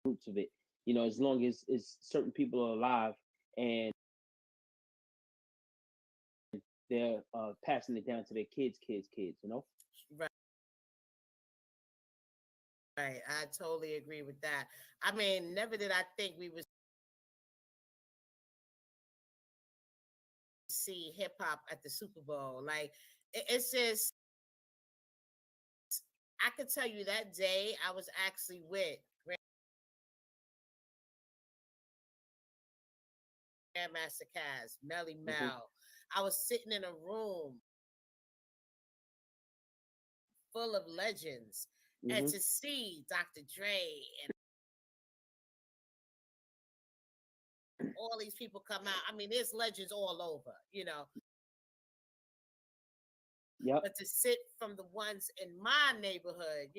S3: roots of it. As long as certain people are alive and they're passing it down to their kids.
S1: Right, right. I totally agree with that. I mean, never did I think we would see hip hop at the Super Bowl. Like, it's just, I could tell you that day I was actually with Grandmaster Caz, Melly
S3: Hmm.
S1: Mel. I was sitting in a room full of legends, and
S3: Hmm.
S1: to see Dr. Dre and all these people come out. I mean, there's legends all over.
S3: Yep.
S1: But to sit from the ones in my neighborhood,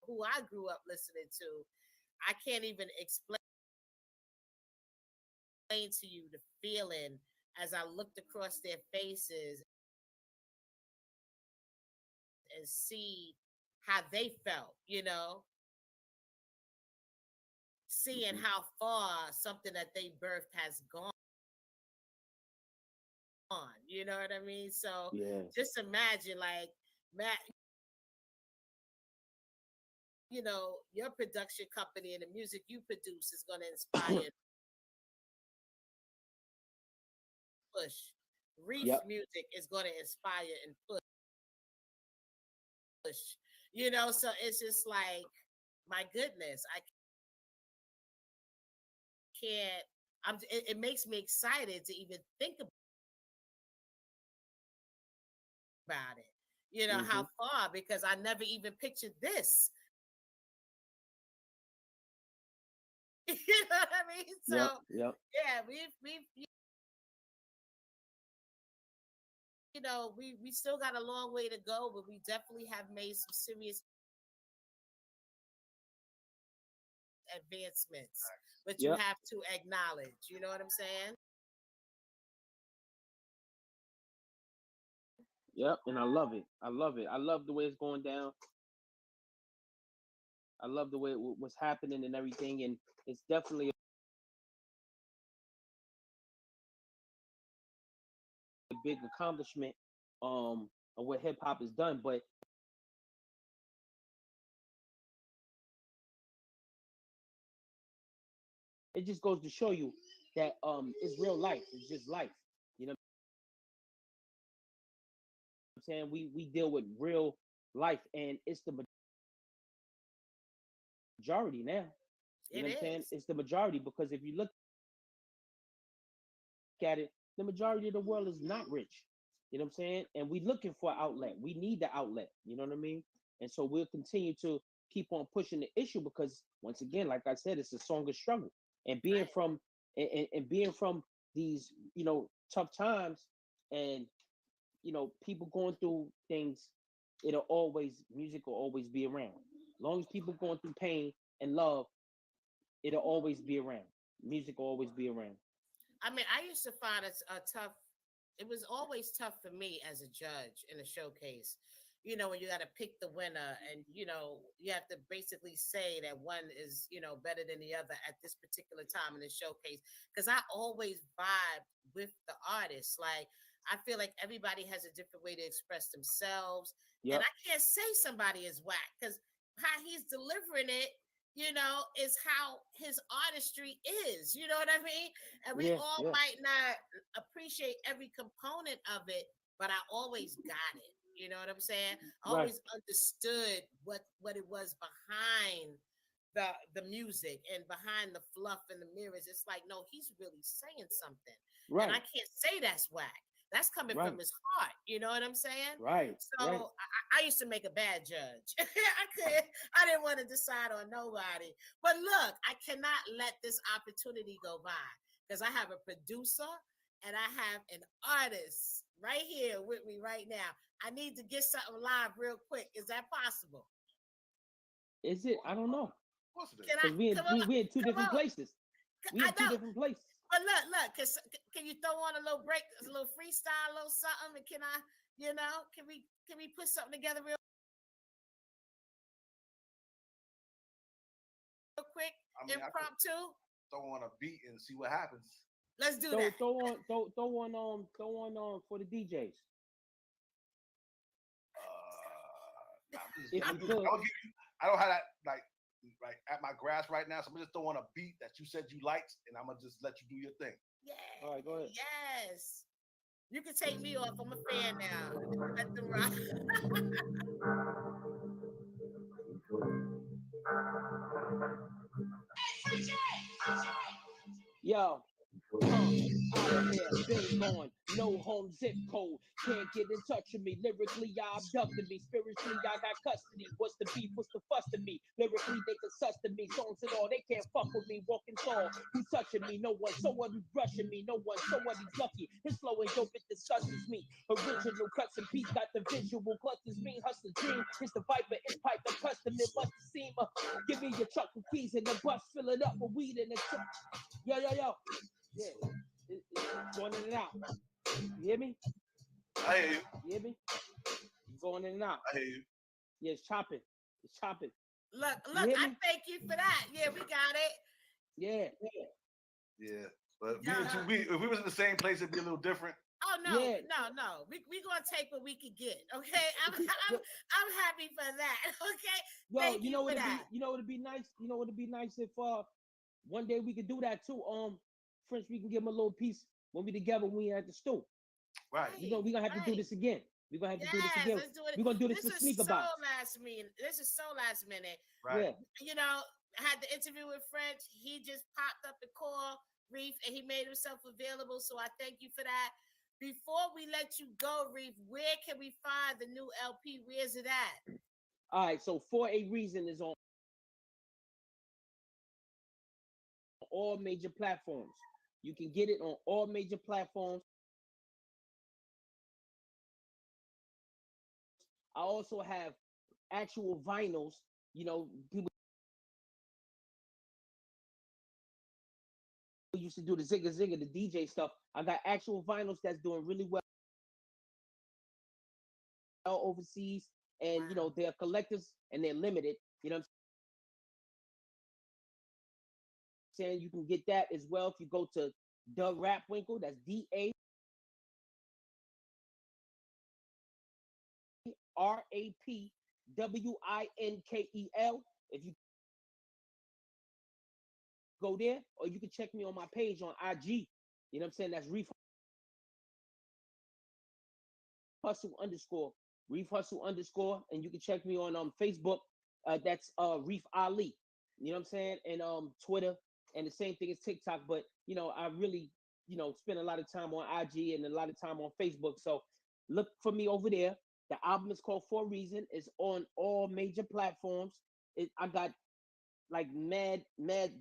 S1: who I grew up listening to, I can't even explain to you the feeling as I looked across their faces and see how they felt, seeing
S3: Hmm.
S1: how far something that they birthed has gone. You know what I mean? So
S3: Yeah.
S1: just imagine, like, Matt, your production company and the music you produce is going to inspire and push. Reef's
S3: Yep.
S1: music is going to inspire and push. So it's just like, my goodness, I can't. It makes me excited to even think about it.
S3: Hmm.
S1: How far, because I never even pictured this. You know what I mean? So
S3: Yep. Yep.
S1: yeah, we've we still got a long way to go, but we definitely have made some serious advancements. But you
S3: Yep.
S1: have to acknowledge, you know what I'm saying?
S3: Yep. And I love it. I love it. I love the way it's going down. I love the way what's happening and everything, and it's definitely a big accomplishment of what hip hop has done. But it just goes to show you that it's real life. It's just life. You know what I'm saying? We deal with real life, and it's the majority now. You
S1: It
S3: know what I'm saying?
S1: is.
S3: It's the majority because if you look at it, the majority of the world is not rich. You know what I'm saying? And we looking for an outlet. We need the outlet. You know what I mean? And so we'll continue to keep on pushing the issue because once again, like I said, it's a song of struggle. And being
S1: Right.
S3: from and being from these, tough times and people going through things, music will always be around. As long as people going through pain and love, it'll always be around. Music will always be around.
S1: I mean, I used to find it a tough. It was always tough for me as a judge in a showcase. When you got to pick the winner, and you have to basically say that one is better than the other at this particular time in the showcase. Because I always vibe with the artist. Like, I feel like everybody has a different way to express themselves, and
S3: Yep.
S1: I can't say somebody is whack because how he's delivering it, is how his artistry is. You know what I mean? And we
S3: Yeah.
S1: all
S3: Yeah.
S1: might not appreciate every component of it, but I always got it. You know what I'm saying? I
S3: Right.
S1: always understood what it was behind the music and behind the fluff and the mirrors. It's like, no, he's really saying something. And
S3: Right.
S1: I can't say that's whack. That's coming
S3: Right.
S1: from his heart. You know what I'm saying?
S3: Right.
S1: So
S3: Right.
S1: I used to make a bad judge. I didn't want to decide on nobody. But look, I cannot let this opportunity go by because I have a producer and I have an artist right here with me right now. I need to get something live real quick. Is that possible?
S3: Is it? I don't know.
S2: Of course it is.
S1: Can I
S3: Because
S1: come on?
S3: we in two
S1: Come
S3: different
S1: on.
S3: places. We
S1: I
S3: in two
S1: know.
S3: different places.
S1: But look, can you throw on a little break, a little freestyle, a little something? And can I, can we put something together real quick,
S2: I mean, I could
S1: impromptu?
S2: throw on a beat and see what happens.
S1: Let's do that.
S3: Throw on for the DJs. If you could.
S2: I don't have that like at my grasp right now, so I'm gonna just throw on a beat that you said you liked, and I'm gonna just let you do your thing.
S1: Yeah.
S3: All right, go ahead.
S1: Yes. You can take me off. I'm a fan now. Let them rock.
S3: Yo. Out of here, been gone, no home zip code. Can't get in touch with me. Lyrically, y'all abducted me. Spiritually, y'all got custody. What's the beef? What's the fuss to me? Lyrically, they can suss to me. Songs and all, they can't fuck with me. Walking tall, who's touching me? No one. So what? Who's brushing me? No one. So what? He's lucky. His flow ain't dope. It disgusts me. Original cuts and beats got the visual clusters. Me, hustler dream. It's the viper. It's pipe. The custom. It must seem. Give me your truck with keys and the bus. Fill it up with weed and the truck. Yo. Yeah. It's going in and out. You hear me?
S2: I hear you.
S3: You hear me? It's going in and out.
S2: I hear you.
S3: Yeah, it's chopping. It's chopping.
S1: Look, I thank you for that. Yeah, we got it.
S3: Yeah.
S2: But if we was in the same place, it'd be a little different.
S1: Oh no,
S3: Yeah.
S1: no. We gonna take what we could get. Okay, I'm happy for that. Okay.
S3: Yo,
S1: Thank
S3: you know what
S1: that.
S3: it'd be nice. You know what it'd be nice if one day we could do that too. French, we can give him a little piece when we together when we at the stool.
S2: Right.
S3: We gonna have to do this again. We're gonna have to do this again.
S1: Let's do it.
S3: We're gonna do this for Sneaker Box.
S1: This is so last minute.
S2: Right.
S1: Yeah. I had the interview with French. He just popped up and called Reef and he made himself available. So I thank you for that. Before we let you go, Reef, where can we find the new LP? Where's it at?
S3: All right, so For a Reason is on all major platforms. You can get it on all major platforms. I also have actual vinyls. People used to do the zigga, the DJ stuff. I got actual vinyls that's doing really well overseas, and they're collectors and they're limited. You know what I'm saying? You can get that as well if you go to the Rap Winkle. That's DARAPWINKEL. If you go there, or you can check me on my page on IG. You know what I'm saying? That's Reef Hustle _, and you can check me on Facebook. That's Reef Ali. You know what I'm saying? And Twitter, and the same thing as TikTok. But I really spend a lot of time on IG and a lot of time on Facebook. So look for me over there. The album is called For a Reason. It's on all major platforms. I got like mad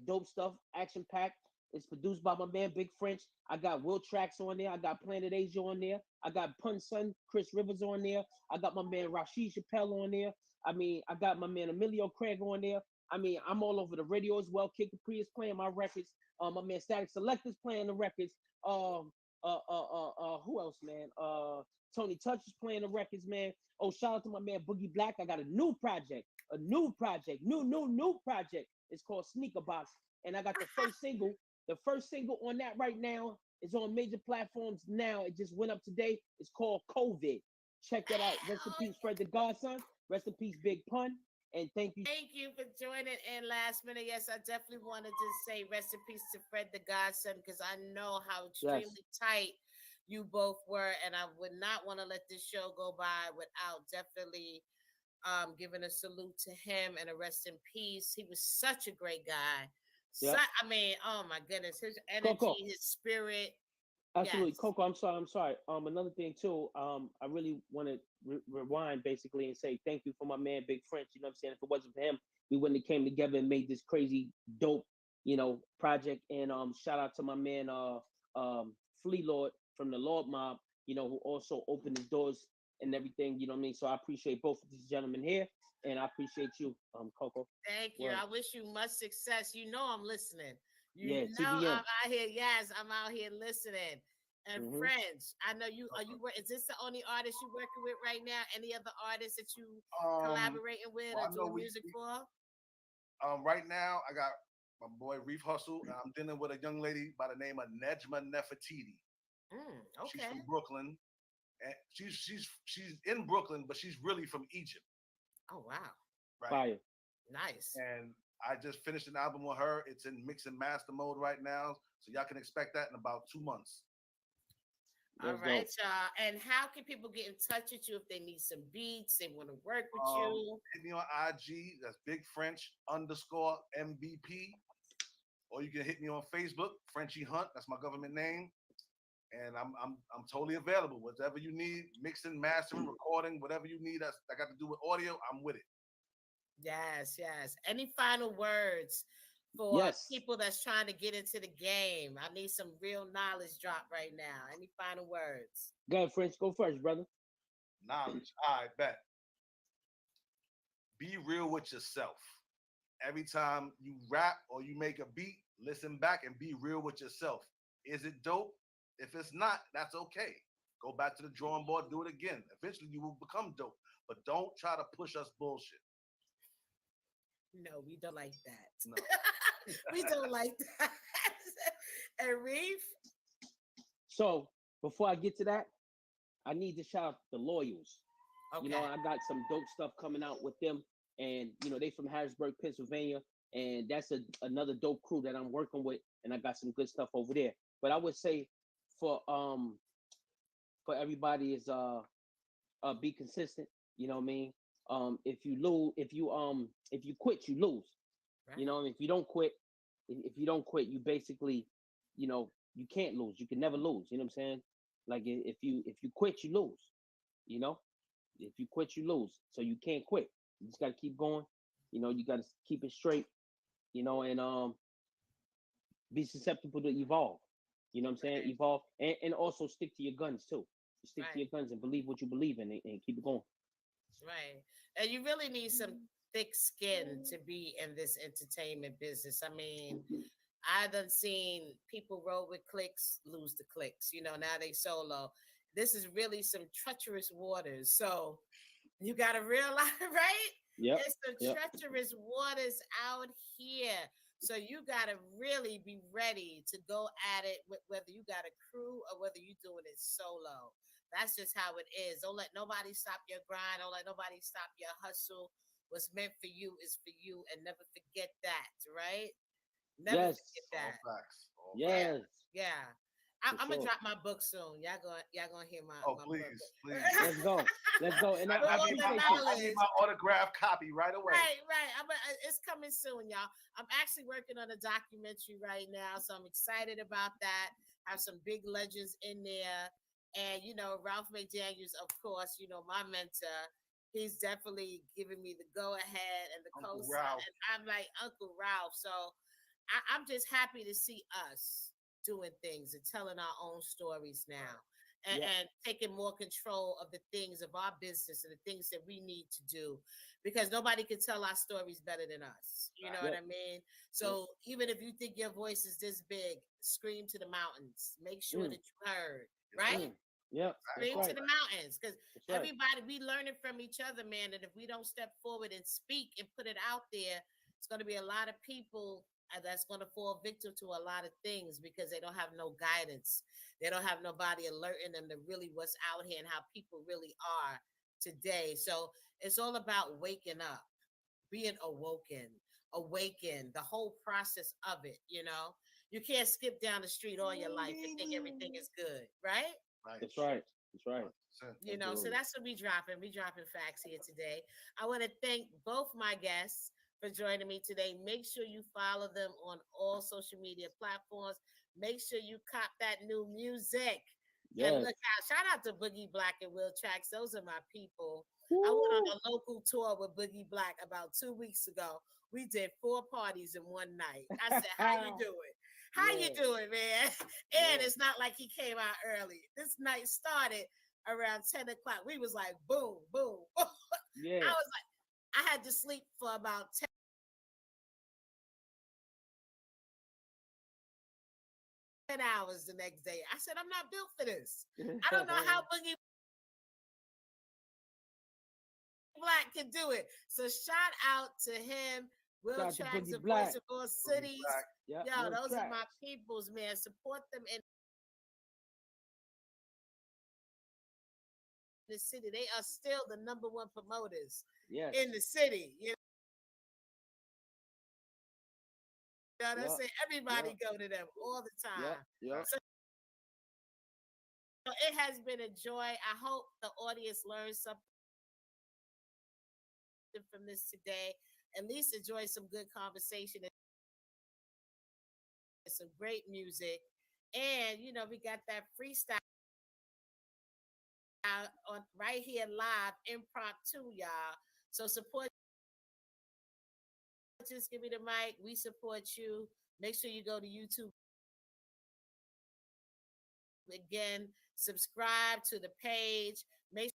S3: dope stuff, action packed. It's produced by my man Big French. I got Will Tracks on there. I got Planet Asia on there. I got Pun Son, Chris Rivers on there. I got my man Rashid Chappelle on there. I got my man Emilio Craig on there. I'm all over the radio as well. Kid Capri is playing my records. My man Static Selector's playing the records. Who else, man? Tony Touch is playing the records, man. Oh, shout out to my man Boogie Black. I got a new project. New project. It's called Sneaker Box. And I got the first single. The first single on that right now is on major platforms now. It just went up today. It's called COVID. Check that out. Rest in peace, Fred the Godson. Rest in peace, Big Pun. And thank you.
S1: Thank you for joining in last minute. Yes, I definitely wanted to say rest in peace to Fred the Godson, because I know how extremely tight you both were, and I would not want to let this show go by without definitely Giving a salute to him and a rest in peace. He was such a great guy.
S3: Yep.
S1: I mean, oh my goodness, his
S3: Coco.
S1: energy, his spirit.
S3: Absolutely,
S1: Yes.
S3: Coco. I'm sorry. I'm sorry. Another thing too. I really want to rewind basically and say thank you for my man Big French. You know what I'm saying? If it wasn't for him, we wouldn't have came together and made this crazy dope, project. And shout out to my man Flea Lord from the Lord Mob. Who also opened his doors and everything. You know what I mean? So I appreciate both of these gentlemen here, and I appreciate you, Coco.
S1: Thank you.
S3: Word.
S1: I wish you much success. You know I'm listening. You
S3: Yeah,
S1: know
S3: TBN.
S1: I'm out here. Yes, I'm out here listening. And
S3: Mhm.
S1: French, I know you. Are you? Is this the only artist you're working with right now? Any other artists that you collaborating with
S2: Well,
S1: or
S2: I know
S1: doing music for?
S2: right now I got my boy Reef Hustle, and I'm dealing with a young lady by the name of Nejma Nefertiti. She's
S1: Okay.
S2: from Brooklyn, and she's in Brooklyn, but she's really from Egypt,
S1: Oh wow.
S2: right?
S3: Fire.
S1: Nice.
S2: And I just finished an album with her. It's in mix and master mode right now, so y'all can expect that in about 2 months.
S1: All
S3: That's
S1: right,
S3: dope.
S1: y'all. And how can people get in touch with you if they need some beats, they want to work with you?
S2: Hit me on IG. That's Big French _MVP. Or you can hit me on Facebook, Frenchie Hunt. That's my government name. And I'm totally available. Whatever you need, mixing, mastering, recording, whatever you need that got to do with audio, I'm with it.
S1: Yes, yes. Any final words for
S3: Yes.
S1: people that's trying to get into the game? I need some real knowledge drop right now. Any final words?
S3: Go ahead, French. Go first, brother.
S2: Knowledge. I bet. Be real with yourself. Every time you rap or you make a beat, listen back and be real with yourself. Is it dope? If it's not, that's okay. Go back to the drawing board, do it again. Eventually you will become dope. But don't try to push us bullshit.
S1: No, we don't like that.
S2: No.
S1: We don't like that. And Reef?
S3: So before I get to that, I need to shout out the Loyals.
S1: Okay.
S3: I got some dope stuff coming out with them, and they from Harrisburg, Pennsylvania, and that's another dope crew that I'm working with, and I got some good stuff over there. But I would say for everybody is be consistent. You know what I mean? If you quit, you lose.
S1: Right.
S3: If you don't quit, you basically, you can't lose. You can never lose. You know what I'm saying? Like if you quit, you lose. If you quit, you lose. So you can't quit. You just gotta keep going. You gotta keep it straight. And be susceptible to evolve. You know what I'm saying?
S1: Right.
S3: Evolve and also stick to your guns too. Stick to
S1: Right.
S3: your guns and believe what you believe in and keep it going.
S1: Right. And you really need some thick skin to be in this entertainment business. I mean, I done seen people roll with clicks, lose the clicks. Now they solo. This is really some treacherous waters. So you got to realize, right?
S3: Yep.
S1: It's the
S3: Yep.
S1: treacherous waters out here. So you got to really be ready to go at it, whether you got a crew or whether you're doing it solo. That's just how it is. Don't let nobody stop your grind. Don't let nobody stop your hustle. What's meant for you is for you, and never forget that, right? Never
S3: Yes.
S1: forget
S2: All
S1: that.
S2: facts. All
S3: Yes.
S1: Yeah.
S3: For
S1: I'm gonna
S3: sure.
S1: drop my book soon. Y'all gonna hear my
S2: Oh,
S1: my
S2: please,
S1: book.
S2: please.
S3: Let's go. Let's go. And I
S1: With all
S3: appreciate
S1: the
S3: you.
S2: I need my autograph copy right away.
S1: Right. It's coming soon, y'all. I'm actually working on a documentary right now, so I'm excited about that. Have some big legends in there, and Ralph McDaniels, of course, my mentor. He's definitely giving me the go ahead and the
S2: Uncle
S1: co-sign,
S2: Ralph.
S1: and I'm like Uncle Ralph. So I'm just happy to see us doing things and telling our own stories now. And taking more control of the things of our business and the things that we need to do, because nobody can tell our stories better than us. You know what I mean? So even if you think your voice is this big, scream to the mountains. Make sure that you heard, right?
S3: Yeah.
S1: Scream
S3: Right.
S1: to the mountains, because
S3: Right.
S1: everybody, we learning from each other, man. And if we don't step forward and speak and put it out there, it's going to be a lot of people that's going to fall victim to a lot of things because they don't have no guidance. They don't have nobody alerting them to really what's out here and how people really are today. So it's all about waking up, being awakened, the whole process of it. You can't skip down the street all your life and think everything is good, right?
S2: Right.
S3: That's right. That's right.
S1: You know, so that's what we dropping. We dropping facts here today. I want to thank both my guests for joining me today. Make sure you follow them on all social media platforms. Make sure you cop that new music.
S3: Yes.
S1: And look out, shout out to Boogie Black and Will Tracks. Those are my people.
S3: Woo.
S1: I went on a local tour with Boogie Black about 2 weeks ago. We did 4 parties in one night. I said, how you doing? How you doing, man? And it's not like he came out early. This night started around 10 o'clock. We was like, boom, boom.
S3: Yeah.
S1: I was like, I had to sleep for about 10 hours the next day. I said, I'm not built for this. I don't know how Boogie Black can do it. So shout out to him. Will Tracks, the voice of all cities.
S3: Yep.
S1: Yo, those are my peoples, man. Support them in the city. They are still the number 1 promoters in the city. You know what I'm saying? Everybody go to them all the time. So it has been a joy. I hope the audience learned something from this today. At least enjoy some good conversation and some great music. And you know, we got that freestyle on right here live, impromptu, y'all. So support. Just give me the mic. We support you. Make sure you go to YouTube. Again, subscribe to the page. Make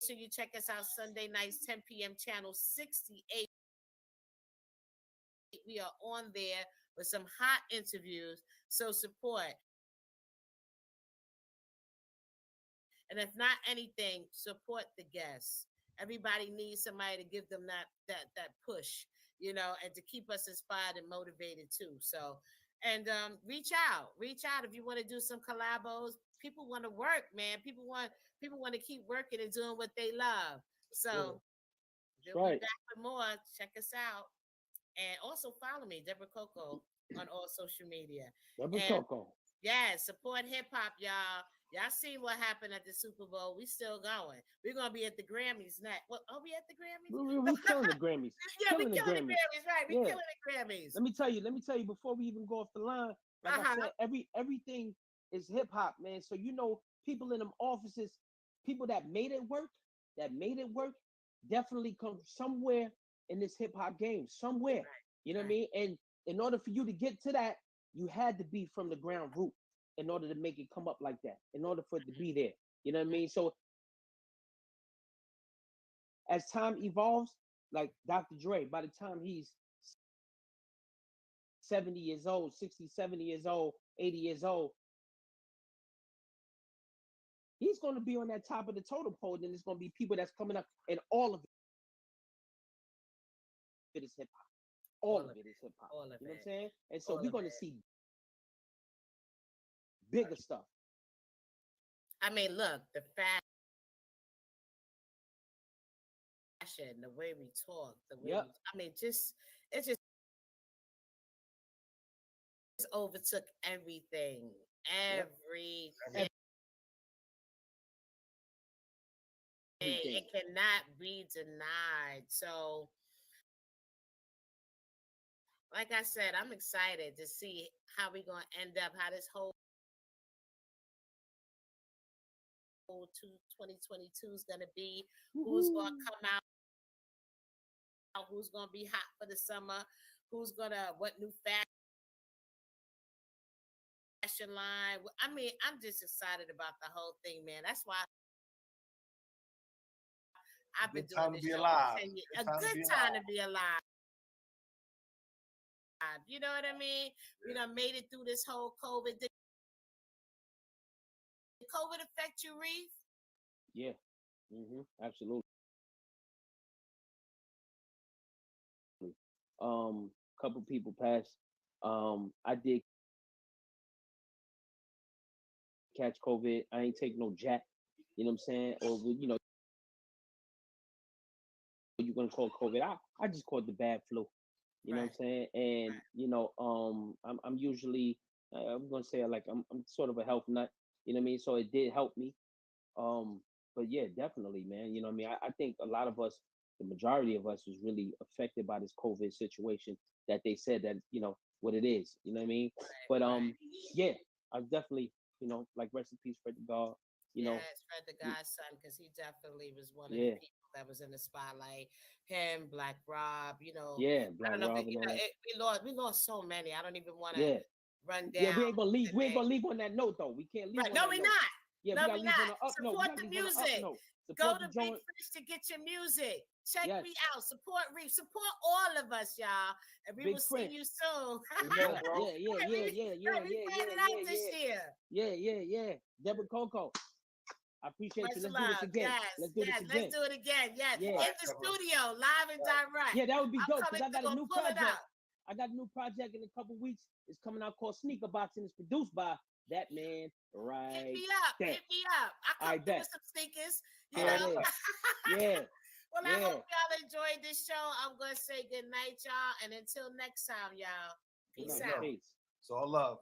S1: sure you check us out Sunday nights, 10 p.m. channel 68. We are on there with some hot interviews. So support. And if not anything, support the guests. Everybody needs somebody to give them that push, you know, and to keep us inspired and motivated too. So, and reach out if you want to do some collabos. People want to work, man. People want to keep working and doing what they love. So we'll be back for more. Check us out. And also follow me, Debra Coco, on all social media.
S3: Debra Coco.
S1: Yeah, support hip hop, y'all. Y'all seen what happened at the Super Bowl. We still going. We're gonna be at the Grammys next. What are we at the Grammys?
S3: We killing the Grammys.
S1: Yeah, we killing the Grammys, right? We killing the Grammys.
S3: Let me tell you before we even go off the line, like I said, everything is hip hop, man. So you know, people in them offices, people that made it work, definitely come somewhere in this hip hop game. Somewhere. You know what I mean? And in order for you to get to that, you had to be from the ground root in order to make it come up like that, in order for it to be there. You know what I mean? So as time evolves, like Dr. Dre, by the time he's 70 years old, 60, 70 years old, 80 years old, he's going to be on that top of the totem pole. Then there's going to be people that's coming up, and all of it is hip hop. All of it is hip hop. You know what I'm saying? And so we're going to see bigger stuff.
S1: I mean, look, the fashion, the way we talk, the way I mean, it just overtook everything. Everything. It cannot be denied. So, like I said, I'm excited to see how we're going to end up, how this whole 2022 is going to be, who's going to come out, who's going to be hot for the summer, what new fashion line. I mean, I'm just excited about the whole thing, man. That's why I've been doing this show for 10 years. A good time to be alive. You know what I mean? We done made it through this whole COVID. Did COVID affect you, Reef?
S3: Yeah. Absolutely. Couple people passed. I did catch COVID. I ain't take no jack. You know what I'm saying? Or you know, you're gonna call COVID. I just called the bad flu. You know what I'm saying? And you know, I'm usually I'm gonna say like I'm sort of a health nut. You know what I mean? So it did help me. But yeah, definitely, man. You know what I mean? I think a lot of us, the majority of us, was really affected by this COVID situation that they said that, what it is. You know what I mean? But
S1: Right.
S3: yeah, I definitely, like rest in peace, Fred the God. You know,
S1: Yes, Fred the Godson, because he definitely was one of the
S3: yeah,
S1: people that was in the spotlight. Him, Black Rob,
S3: yeah,
S1: I
S3: Black
S1: don't know if
S3: Rob and all that.
S1: we lost so many. I don't even want to
S3: Yeah,
S1: run
S3: yeah.
S1: down the
S3: We ain't
S1: name.
S3: gonna leave on that note though. We can't leave
S1: Right?
S3: on
S1: No,
S3: that
S1: we
S3: note.
S1: not.
S3: Yeah, we
S1: No,
S3: gotta
S1: we
S3: leave on
S1: not.
S3: an up note. We
S1: Support
S3: gotta
S1: the
S3: leave on an up
S1: music.
S3: note.
S1: Go
S3: Support the
S1: to Big
S3: joint.
S1: Fish to get your music. Check
S3: Yes.
S1: me out. Support Reef. Support all of us, y'all. And we
S3: Big
S1: will see
S3: French.
S1: you soon.
S2: Amen,
S3: Yeah,
S2: bro.
S3: yeah, yeah, yeah, yeah, yeah,
S1: Right, we
S3: yeah,
S1: playing
S3: yeah,
S1: it out
S3: yeah,
S1: this
S3: yeah.
S1: year.
S3: Yeah. Deborah Coco. I appreciate
S1: Much
S3: you. Let's do this
S1: love.
S3: again.
S1: Yes,
S3: Let's do this
S1: yes. Let's
S3: again.
S1: do it again. Yes.
S3: Yeah.
S1: In the studio, live and direct.
S3: Yeah, that would be
S1: I'm
S3: dope
S1: coming
S3: because I got a
S1: through and
S3: new
S1: pull it
S3: project.
S1: up.
S3: I got a new project in a couple weeks. It's coming out called Sneaker Box and it's produced by that man right
S1: Hit me up.
S3: there.
S1: Hit me up. I come
S3: I
S1: through
S3: bet.
S1: with some sneakers.
S3: There it is. Yeah.
S1: Well,
S3: Yeah.
S1: I hope y'all enjoyed this show. I'm going to say good night, y'all. And until next time, y'all. Peace
S3: Good night.
S1: out.
S3: Peace.
S2: It's all love.